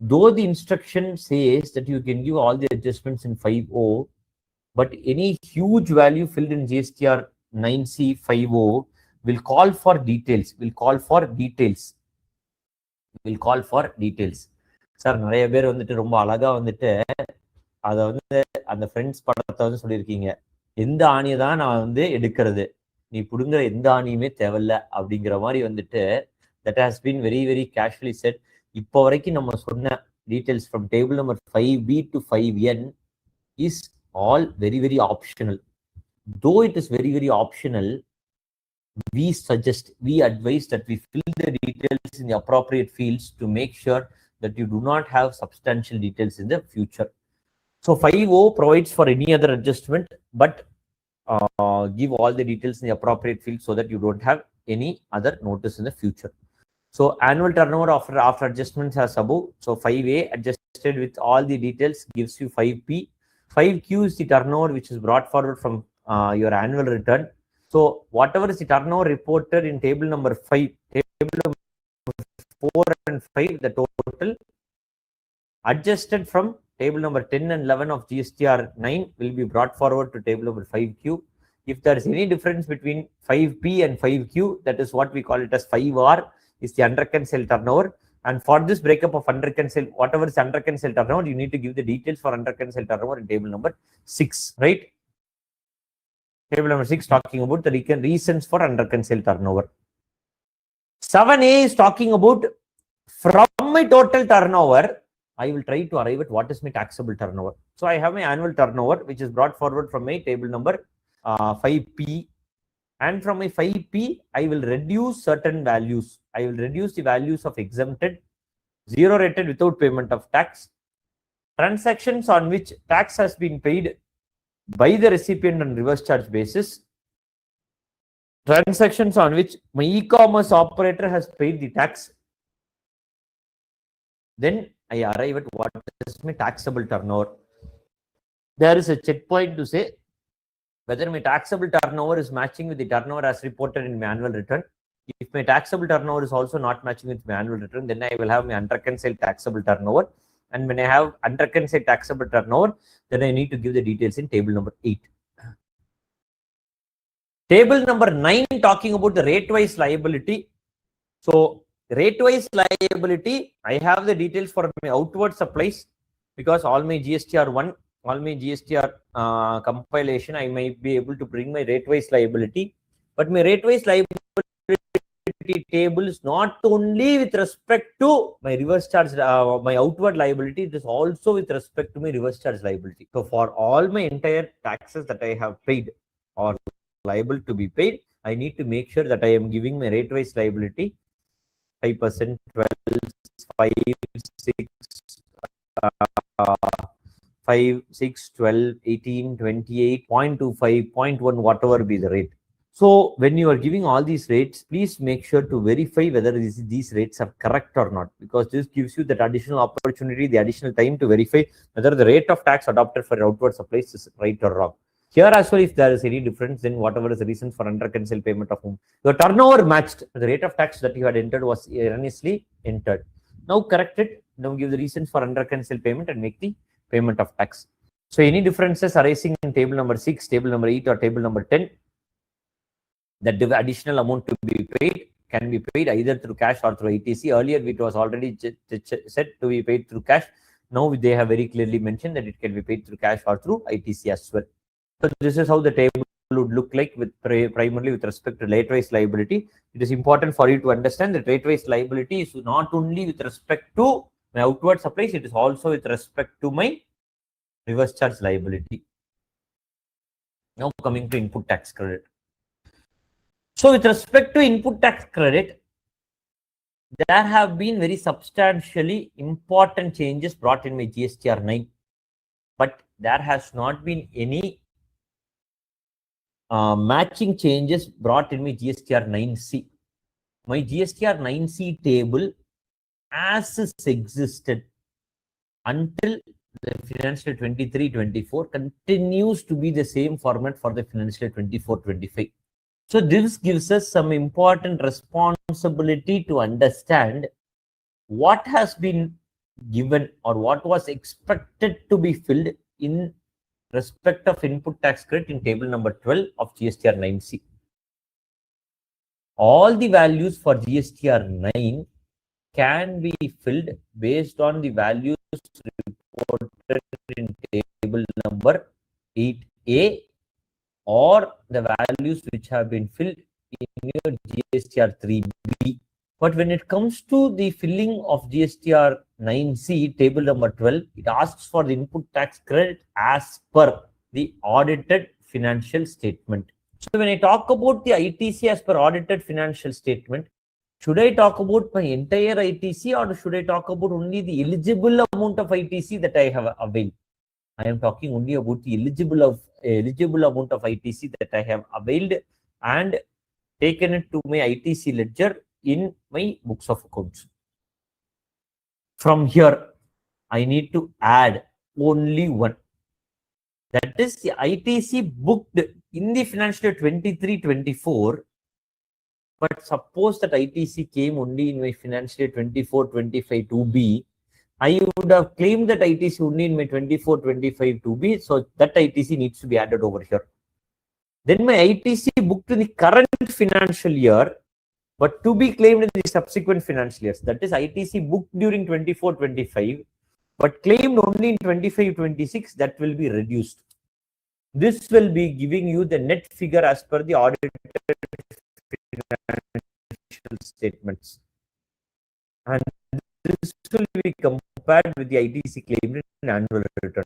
Though the instruction says that you can give all the adjustments in 5.0, but any huge value filled in GSTR-9C 5.0 will call for details, sir நிறைய பேர் வந்துட்டு ரொம்ப அழகா வந்துட்டு அதை வந்து அந்த friends படத்தை வந்து சொல்லியிருக்கீங்க, எந்த ஆணியை தான் நான் வந்து எடுக்கிறது, நீ புடுங்குற எந்த ஆணியுமே தேவையில்ல அப்படிங்கிற மாதிரி வந்துட்டு that has been very very casually said. இப்போ வரைக்கும் நம்ம சொன்ன details from table number 5B to 5N is all very very optional. Though it is very very optional, we suggest, we advise that we fill the details in the appropriate fields to make sure that you do not have substantial details in the future. So 5.0 provides for any other adjustment, but give all the details in the appropriate field so that you don't have any other notice in the future. So annual turnover after adjustments as above. So 5A adjusted with all the details gives you 5P. 5Q is the turnover which is brought forward from your annual return. So whatever is the turnover reported in table number 5, table number 4 and 5, the total adjusted from table number 10 and 11 of GSTR-9 will be brought forward to table number 5Q. If there is any difference between 5P and 5Q, that is what we call it as 5R, is the unreconciled turnover. And for this breakup of unreconciled, whatever is unreconciled turnover, you need to give the details for unreconciled turnover in table number 6, right? Table number 6 talking about the reasons for unreconciled turnover. 7A is talking about from my total turnover, I will try to arrive at what is my taxable turnover. So I have my annual turnover, which is brought forward from my table number 5P. And from my 5P, I will reduce certain values. I will reduce the values of exempted, zero rated without payment of tax, transactions on which tax has been paid by the recipient on reverse charge basis, transactions on which my e-commerce operator has paid the tax. Then I arrive at what is my taxable turnover. There is a checkpoint to say whether my taxable turnover is matching with the turnover as reported in my annual return. If my taxable turnover is also not matching with my annual return, then I will have my unreconciled taxable turnover. And when I have unreconciled taxable turnover, then I need to give the details in table number 8. Table number 9 talking about the rate-wise liability. So rate-wise liability, I have the details for my outward supplies because all my GSTR-1, all my GSTR compilation, I might be able to bring my rate-wise liability. But my rate-wise liability table is not only with respect to my reverse charge, my outward liability, it is also with respect to my reverse charge liability. So for all my entire taxes that I have paid or liable to be paid, I need to make sure that I am giving my rate-wise liability 5%, 12, 5, 6, 5, 6, 12, 18, 28, 0.25, 0.1, whatever be the rate. So when you are giving all these rates, please make sure to verify whether these rates are correct or not, because this gives you that additional opportunity, the additional time to verify whether the rate of tax adopted for outward supplies is right or wrong. Here as well, if there is any difference, then whatever is the reasons for unreconciled payment of whom, your turnover matched, the rate of tax that you had entered was erroneously entered. Now correct it, now give the reasons for unreconciled payment and make the payment of tax. So any differences arising in table number 6, table number 8 or table number 10, that the additional amount to be paid can be paid either through cash or through ITC. Earlier it was already said to be paid through cash. Now they have very clearly mentioned that it can be paid through cash or through ITC as well. So this is how the table would look like with primarily with respect to rate-wise liability. It is important for you to understand that rate-wise liability is not only with respect to my outward supplies, it is also with respect to my reverse charge liability. Now coming to input tax credit. So with respect to input tax credit, there have been very substantially important changes brought in my GSTR-9, but there has not been any matching changes brought in my GSTR-9C. My GSTR-9C table as is existed until the financial 23-24 continues to be the same format for the financial 24-25. So this gives us some important responsibility to understand what has been given or what was expected to be filled in respect of input tax credit in table number 12 of GSTR-9C. All the values for GSTR-9 can be filled based on the values reported in table number 8A or the values which have been filled in your GSTR-3B. But when it comes to the filling of GSTR-9C, table number 12, it asks for the input tax credit as per the audited financial statement. So when I talk about the ITC as per audited financial statement, should I talk about my entire ITC or should I talk about only the eligible amount of ITC that I have availed? I am talking only about the eligible amount of ITC that I have availed and taken it to my ITC ledger in my books of accounts. From here, I need to add only one. That is the ITC booked in the financial year 23-24. But suppose that ITC came only in my financial year 24-25 2B, I would have claimed that ITC only in my 24-25 2B, so that ITC needs to be added over here. Then my ITC booked in the current financial year, but to be claimed in the subsequent financial years. That is ITC booked during 24-25, but claimed only in 25-26, that will be reduced. This will be giving you the net figure as per the audited financial statements. And this will be compared with the ITC claimed in annual return.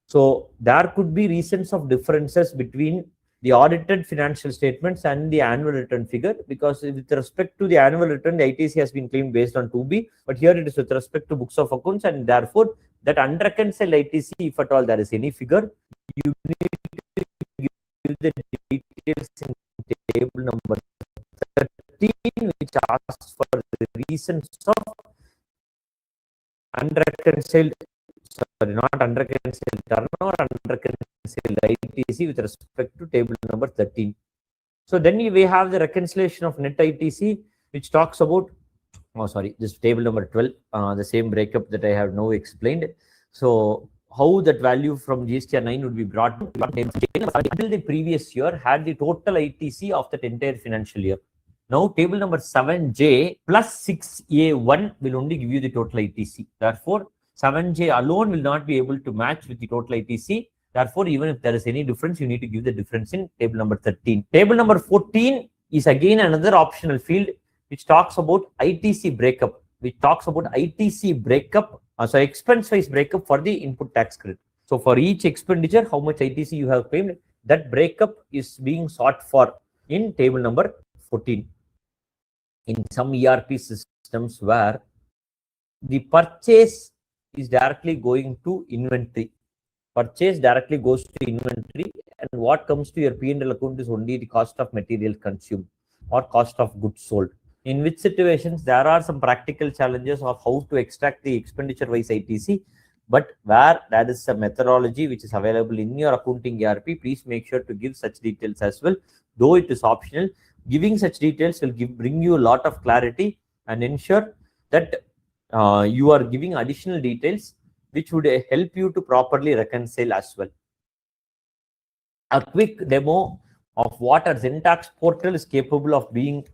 So there could be reasons of differences between the audited financial statements and the annual return figure, because with respect to the annual return, the ITC has been claimed based on 2B, but here it is with respect to books of accounts, and therefore that unreconciled ITC, if at all there is any figure, you need to give the details in table number 13, which asks for the reasons of unreconciled, sorry, not unreconciled turnover, unreconciled ITC with respect to table number 13. So then we have the reconciliation of net ITC, which talks about, this table number 12, the same breakup that I have now explained. So how that value from GSTR-9 would be brought until the previous year had the total ITC of that entire financial year. Now table number 7J plus 6A1 will only give you the total ITC. Therefore, 7J alone will not be able to match with the total ITC. Therefore, even if there is any difference, you need to give the difference in table number 13. Table number 14 is again another optional field which talks about ITC breakup, which talks about ITC breakup, expense-wise breakup for the input tax credit. So for each expenditure, how much ITC you have claimed, that breakup is being sought for in table number 14. In some ERP systems where the purchase is directly going to inventory, purchase directly goes to inventory, and what comes to your P&L account is only the cost of material consumed or cost of goods sold. In which situations there are some practical challenges of how to extract the expenditure-wise ITC, but where there is a methodology which is available in your accounting ERP, please make sure to give such details as well. Though it is optional, giving such details will bring you a lot of clarity and ensure that you are giving additional details which would help you to properly reconcile as well. A quick demo of what our Zentax portal is capable of being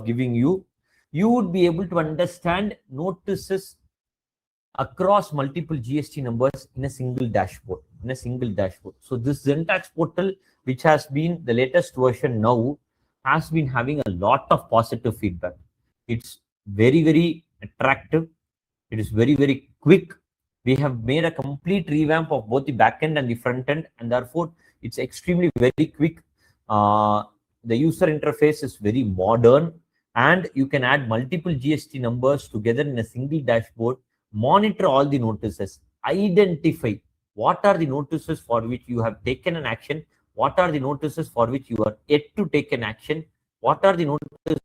giving you. You would be able to understand notices across multiple GST numbers in a single dashboard. So this Zentax portal, which has been the latest version now, has been having a lot of positive feedback. It's very, very attractive. It is very, very quick. We have made a complete revamp of both the back end and the front end, and therefore it's extremely very quick. The user interface is very modern, and you can add multiple GST numbers together in a single dashboard, monitor all the notices, identify what are the notices for which you have taken an action, what are the notices for which you are yet to take an action, what are the notices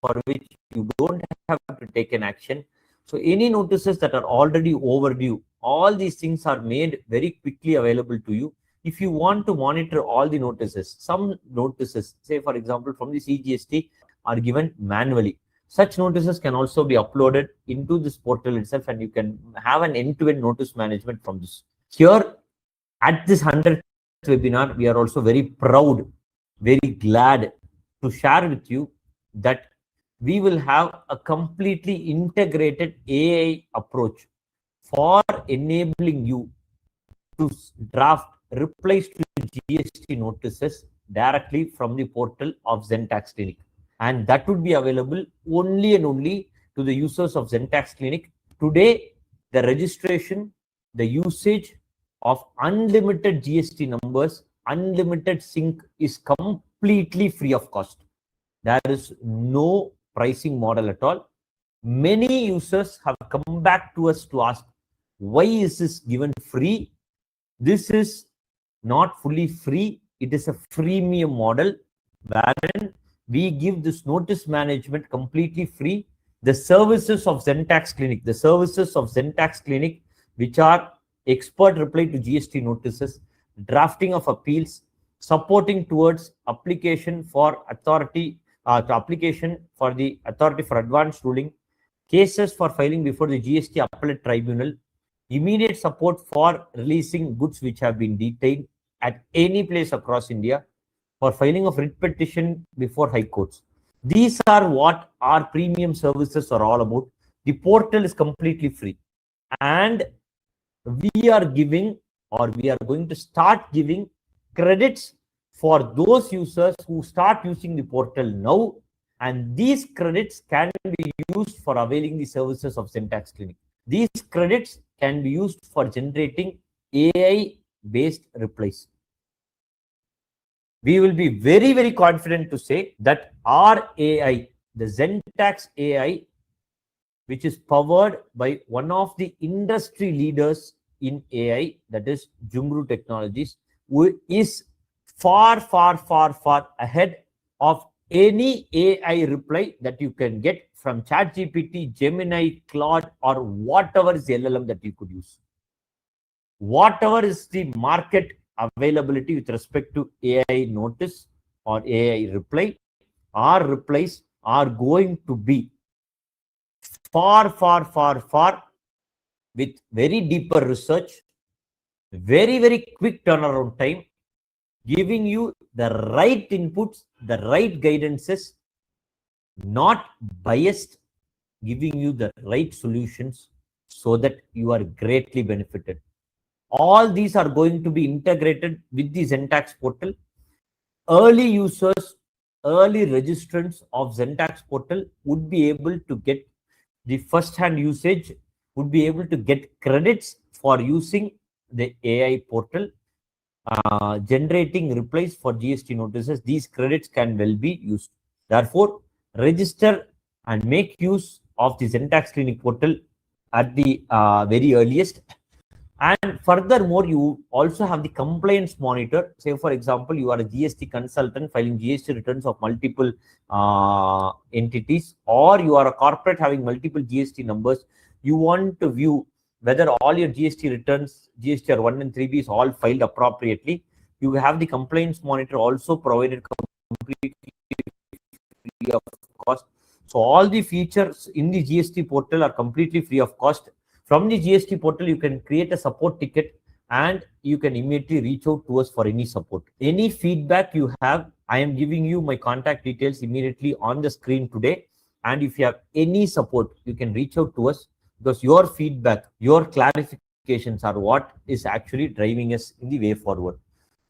for which you don't have to take an action. So any notices that are already overdue, all these things are made very quickly available to you. if you want to monitor all the notices, some notices, say for example from the CGST, are given manually. Such notices can also be uploaded into this portal itself, and you can have an end-to-end notice management from this. Here at this 100th webinar, we are also very proud, very glad to share with you that we will have a completely integrated AI approach for enabling you to draft replies to GST notices directly from the portal of Zentax Clinic. And that would be available only and only to the users of Zentax Clinic. Today, the registration, the usage of unlimited GST numbers, unlimited sync is completely free of cost. There is no pricing model at all. Many users have come back to us to ask, why is this given free? This is not fully free. It is a freemium model wherein we give this notice management completely free. The services of Zentax Clinic, which are expert reply to GST notices, drafting of appeals, supporting towards application for authority, application for the authority for advanced ruling, cases for filing before the GST Appellate Tribunal, immediate support for releasing goods which have been detained at any place across India, for filing of writ petition before high courts. These are what our premium services are all about. The portal is completely free, and we are giving, or we are going to start giving, credits for those users who start using the portal now, and these credits can be used for availing the services of Zentax Clinic. These credits can be used for generating AI-based replies. We will be very, very confident to say that our AI, the Zentax AI, which is powered by one of the industry leaders in AI, that is Jumru Technologies, who is far, far, far, far ahead of any AI reply that you can get from ChatGPT, Gemini, Claude, or whatever is the LLM that you could use. Whatever is the market availability with respect to AI notice or AI reply, our replies are going to be far, far, far, far with very deeper research, very, very quick turnaround time, giving you the right inputs, the right guidances, not biased, giving you the right solutions so that you are greatly benefited. All these are going to be integrated with the Zentax portal. Early users, early registrants of Zentax portal would be able to get the first-hand usage, would be able to get credits for using the AI portal, generating replies for GST notices. These credits can well be used. Therefore, register and make use of the Zentax Clinic portal at the very earliest. And furthermore, you also have the compliance monitor. Say, for example, you are a GST consultant filing GST returns of multiple entities, or you are a corporate having multiple GST numbers. You want to view whether all your GST returns, GSTR-9 and 3B is all filed appropriately. You have the compliance monitor also provided completely free of cost. So all the features in the GST portal are completely free of cost. From the GST portal, you can create a support ticket and you can immediately reach out to us for any support. Any feedback you have, I am giving you my contact details immediately on the screen today. And if you have any support, you can reach out to us, because your feedback, your clarifications are what is actually driving us in the way forward.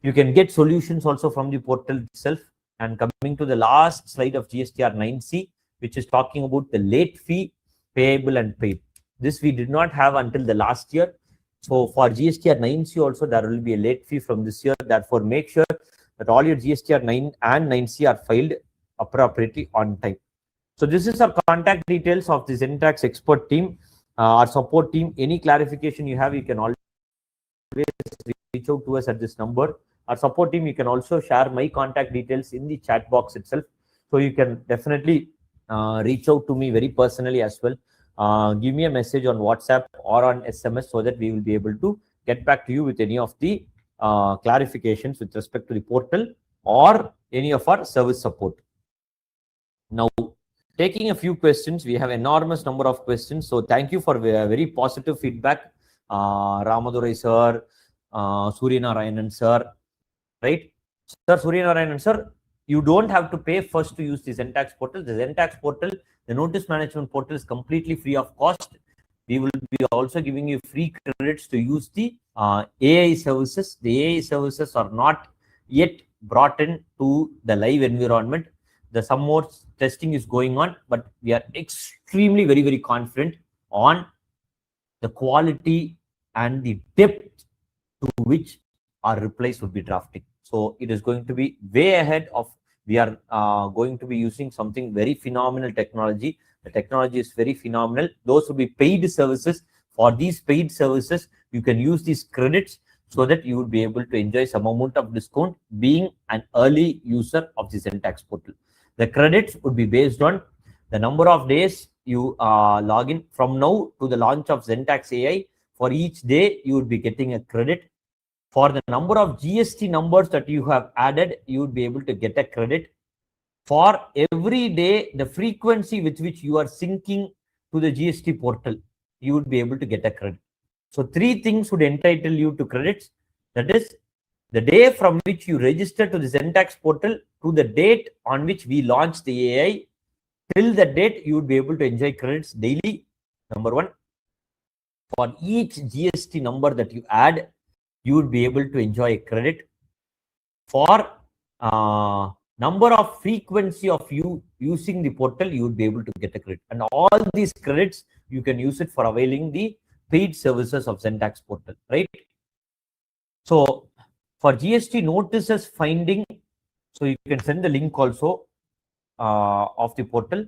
You can get solutions also from the portal itself. And coming to the last slide of GSTR-9C, which is talking about the late fee, payable and paid. This we did not have until the last year. So for GSTR-9C also, there will be a late fee from this year. Therefore, make sure that all your GSTR-9 and 9C are filed appropriately on time. So this is our contact details of the Zentax expert team, our support team. Any clarification you have, you can always reach out to us at this number. Our support team, you can also share my contact details in the chat box itself. So you can definitely reach out to me very personally as well. Give me a message on WhatsApp or on SMS so that we will be able to get back to you with any of the clarifications with respect to the portal or any of our service support. Now, taking a few questions, we have enormous number of questions. So thank you for very positive feedback, Ramadurai sir, Suryanarayanan sir, right? Sir, Suryanarayanan sir, you don't have to pay first to use the Zentax portal. The Zentax portal, the notice management portal is completely free of cost. We will be also giving you free credits to use the AI services. The AI services are not yet brought in to the live environment. Some more testing is going on, but we are extremely very confident on the quality and the depth to which our replies would be drafting. So it is going to be way ahead of, we are going to be using something very phenomenal technology. The technology is very phenomenal. Those will be paid services. For these paid services, you can use these credits so that you would be able to enjoy some amount of discount being an early user of the Zentax portal. The credits would be based on the number of days you log in. From now to the launch of Zentax AI, for each day, you would be getting a credit. For the number of GST numbers that you have added, you would be able to get a credit. For every day, the frequency with which you are syncing to the GST portal, you would be able to get a credit. So 3 things would entitle you to credits. That is, the day from which you register to the Zentax portal to the date on which we launch the AI, till that date, you would be able to enjoy credits daily. Number 1. For each GST number that you add, you would be able to enjoy a credit. For number of frequency of you using the portal, you would be able to get a credit. And all these credits, you can use it for availing the paid services of Zentax portal, right? So for GST notices finding, so you can send the link also of the portal.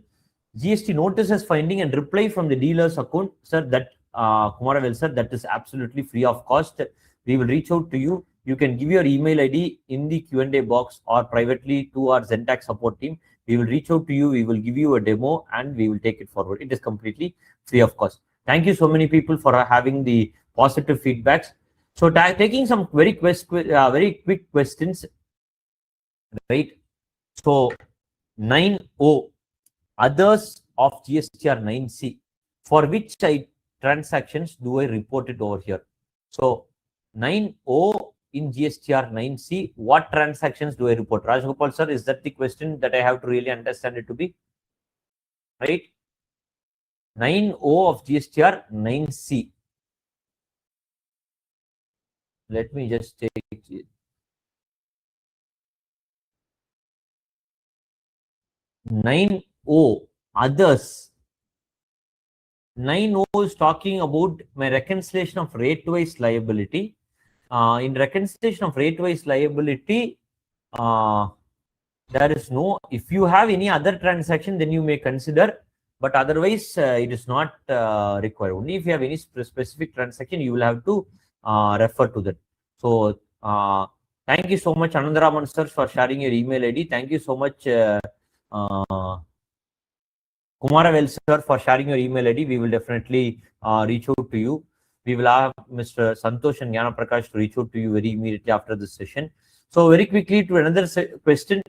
GST notices finding and reply from the dealer's account, sir, that Kumaravel sir, that is absolutely free of cost. We will reach out to you. You can give your email ID in the Q&A box or privately to our Zentax support team. We will reach out to you. We will give you a demo and we will take it forward. It is completely free of cost. Thank you so many people for having the positive feedbacks. So taking some very quick questions, right? So 9O, others of GSTR-9C, for which transactions do I report it over here? So 9O in GSTR-9C, what transactions do I report? Rajgopal sir, is that the question that I have to really understand it to be? Right? 9O of GSTR-9C. Let me just take it. 9O, others. 9O is talking about my reconciliation of rate-wise liability. In reconciliation of rate-wise liability, there is no, if you have any other transaction, then you may consider, but otherwise it is not required. Only if you have any specific transaction, you will have to refer to that. So thank you so much, Anandaraman sir, for sharing your email ID. Thank you so much, Kumaravel sir, for sharing your email ID. We will definitely reach out to you. We will have Mr. Santosh and Jnana Prakash to reach out to you very immediately after this session. So very quickly to another question.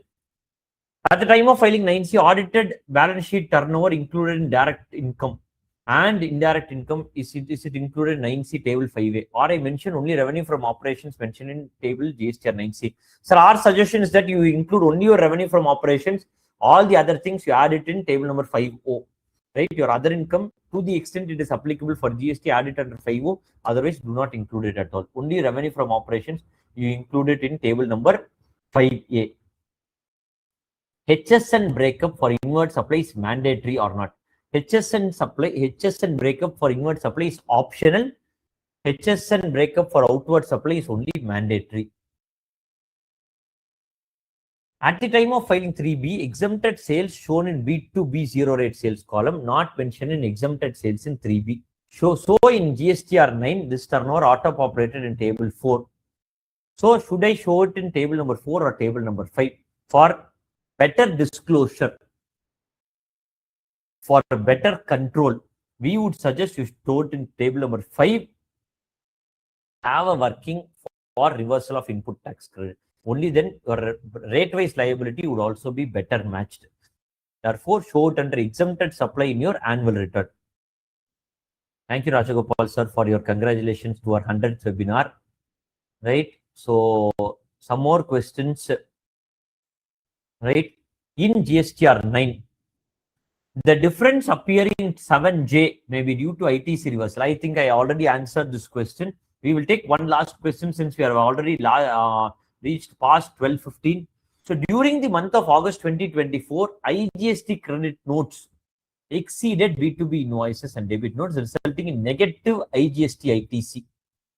At the time of filing 9C, audited balance sheet turnover included in direct income and indirect income, is it included in 9C table 5A? Or I mentioned only revenue from operations mentioned in table GSTR-9C. Sir, our suggestion is that you include only your revenue from operations. All the other things you add it in table number 5O, right? Your other income, to the extent it is applicable for GST, add it under 5O. Otherwise, do not include it at all. Only revenue from operations, you include it in table number 5A. HSN breakup for inward supply is mandatory or not? HSN breakup for inward supply is optional. HSN breakup for outward supply is only mandatory. At the time of filing 3B, exempted sales shown in B2B zero rate sales column, not mentioned in exempted sales in 3B. So in GSTR-9, this turnover auto-populated in table 4. So should I show it in table number 4 or table number 5? For better disclosure, for better control, we would suggest you store it in table number 5. Have a working reversal of input tax credit. Only then your rate-wise liability would also be better matched. Therefore, show it under exempted supply in your annual return. Thank you, Rajagopal sir, for your congratulations to our 100th webinar. Right. So, some more questions. Right. In GSTR-9, the difference appearing in 7J may be due to ITC reversal. I think I already answered this question. We will take one last question since we have already reached past 12:15. So during the month of August 2024, IGST credit notes exceeded B2B invoices and debit notes, resulting in negative IGST ITC.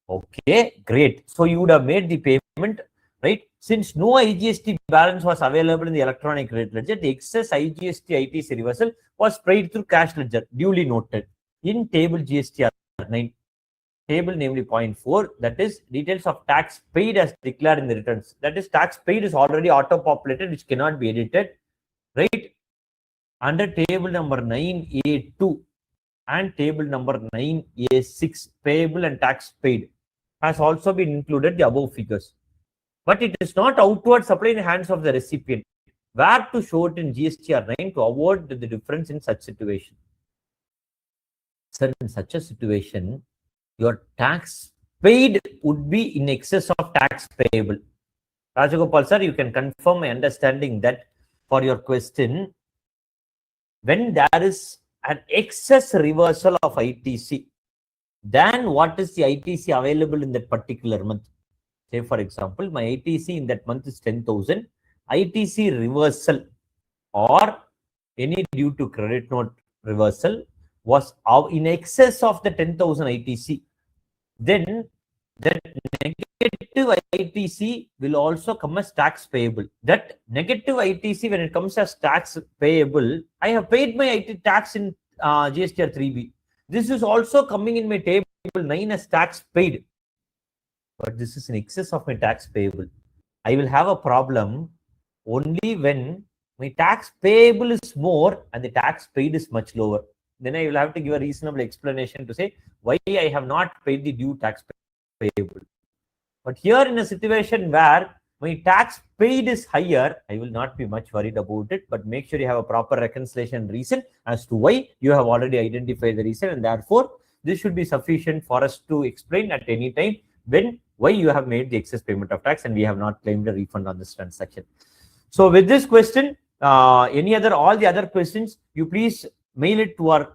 Okay, great. So you would have made the payment, right? Since no IGST balance was available in the electronic credit ledger, the excess IGST ITC reversal was paid through cash ledger, duly noted in table GSTR-9. Table namely point 4, that is details of tax paid as declared in the returns. That is, tax paid is already auto-populated, which cannot be edited, right? Under table number 9A2 and table number 9A6, payable and tax paid, has also been included the above figures. But it is not outward supply in the hands of the recipient. Where to show it in GSTR-9 to avoid the difference in such situation? Sir, in such a situation, your tax paid would be in excess of tax payable. Rajagopal sir, you can confirm my understanding that for your question, when there is an excess reversal of ITC, then what is the ITC available in that particular month? Say, for example, my ITC in that month is 10,000. ITC reversal or any due to credit note reversal was in excess of the 10,000 ITC. Then that negative ITC will also come as tax payable. That negative ITC, when it comes as tax payable, I have paid my IT tax in GSTR-3B. This is also coming in my table 9 as tax paid. But this is in excess of my tax payable. I will have a problem only when my tax payable is more and the tax paid is much lower. Then I will have to give a reasonable explanation to say why I have not paid the due tax payable. But here in a situation where my tax paid is higher, I will not be much worried about it, but make sure you have a proper reconciliation reason as to why you have already identified the reason, and therefore this should be sufficient for us to explain at any time why you have made the excess payment of tax and we have not claimed a refund on this transaction. So with this question, all the other questions, you please mail it to our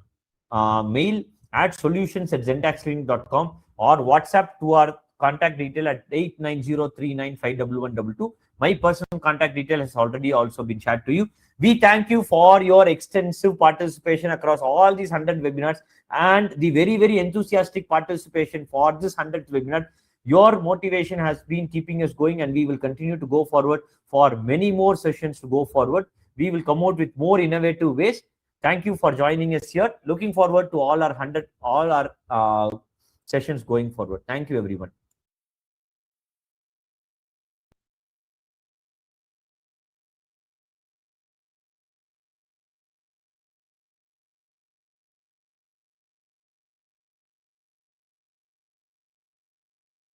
mail at solutions@zentaxclinic.com or WhatsApp to our contact detail at 8903951122. My personal contact detail has already also been shared to you. We thank you for your extensive participation across all these 100 webinars and the very, very enthusiastic participation for this 100th webinar. Your motivation has been keeping us going, and we will continue to go forward for many more sessions to go forward. We will come out with more innovative ways. Thank you for joining us here. Looking forward to all our sessions going forward. Thank you, everyone.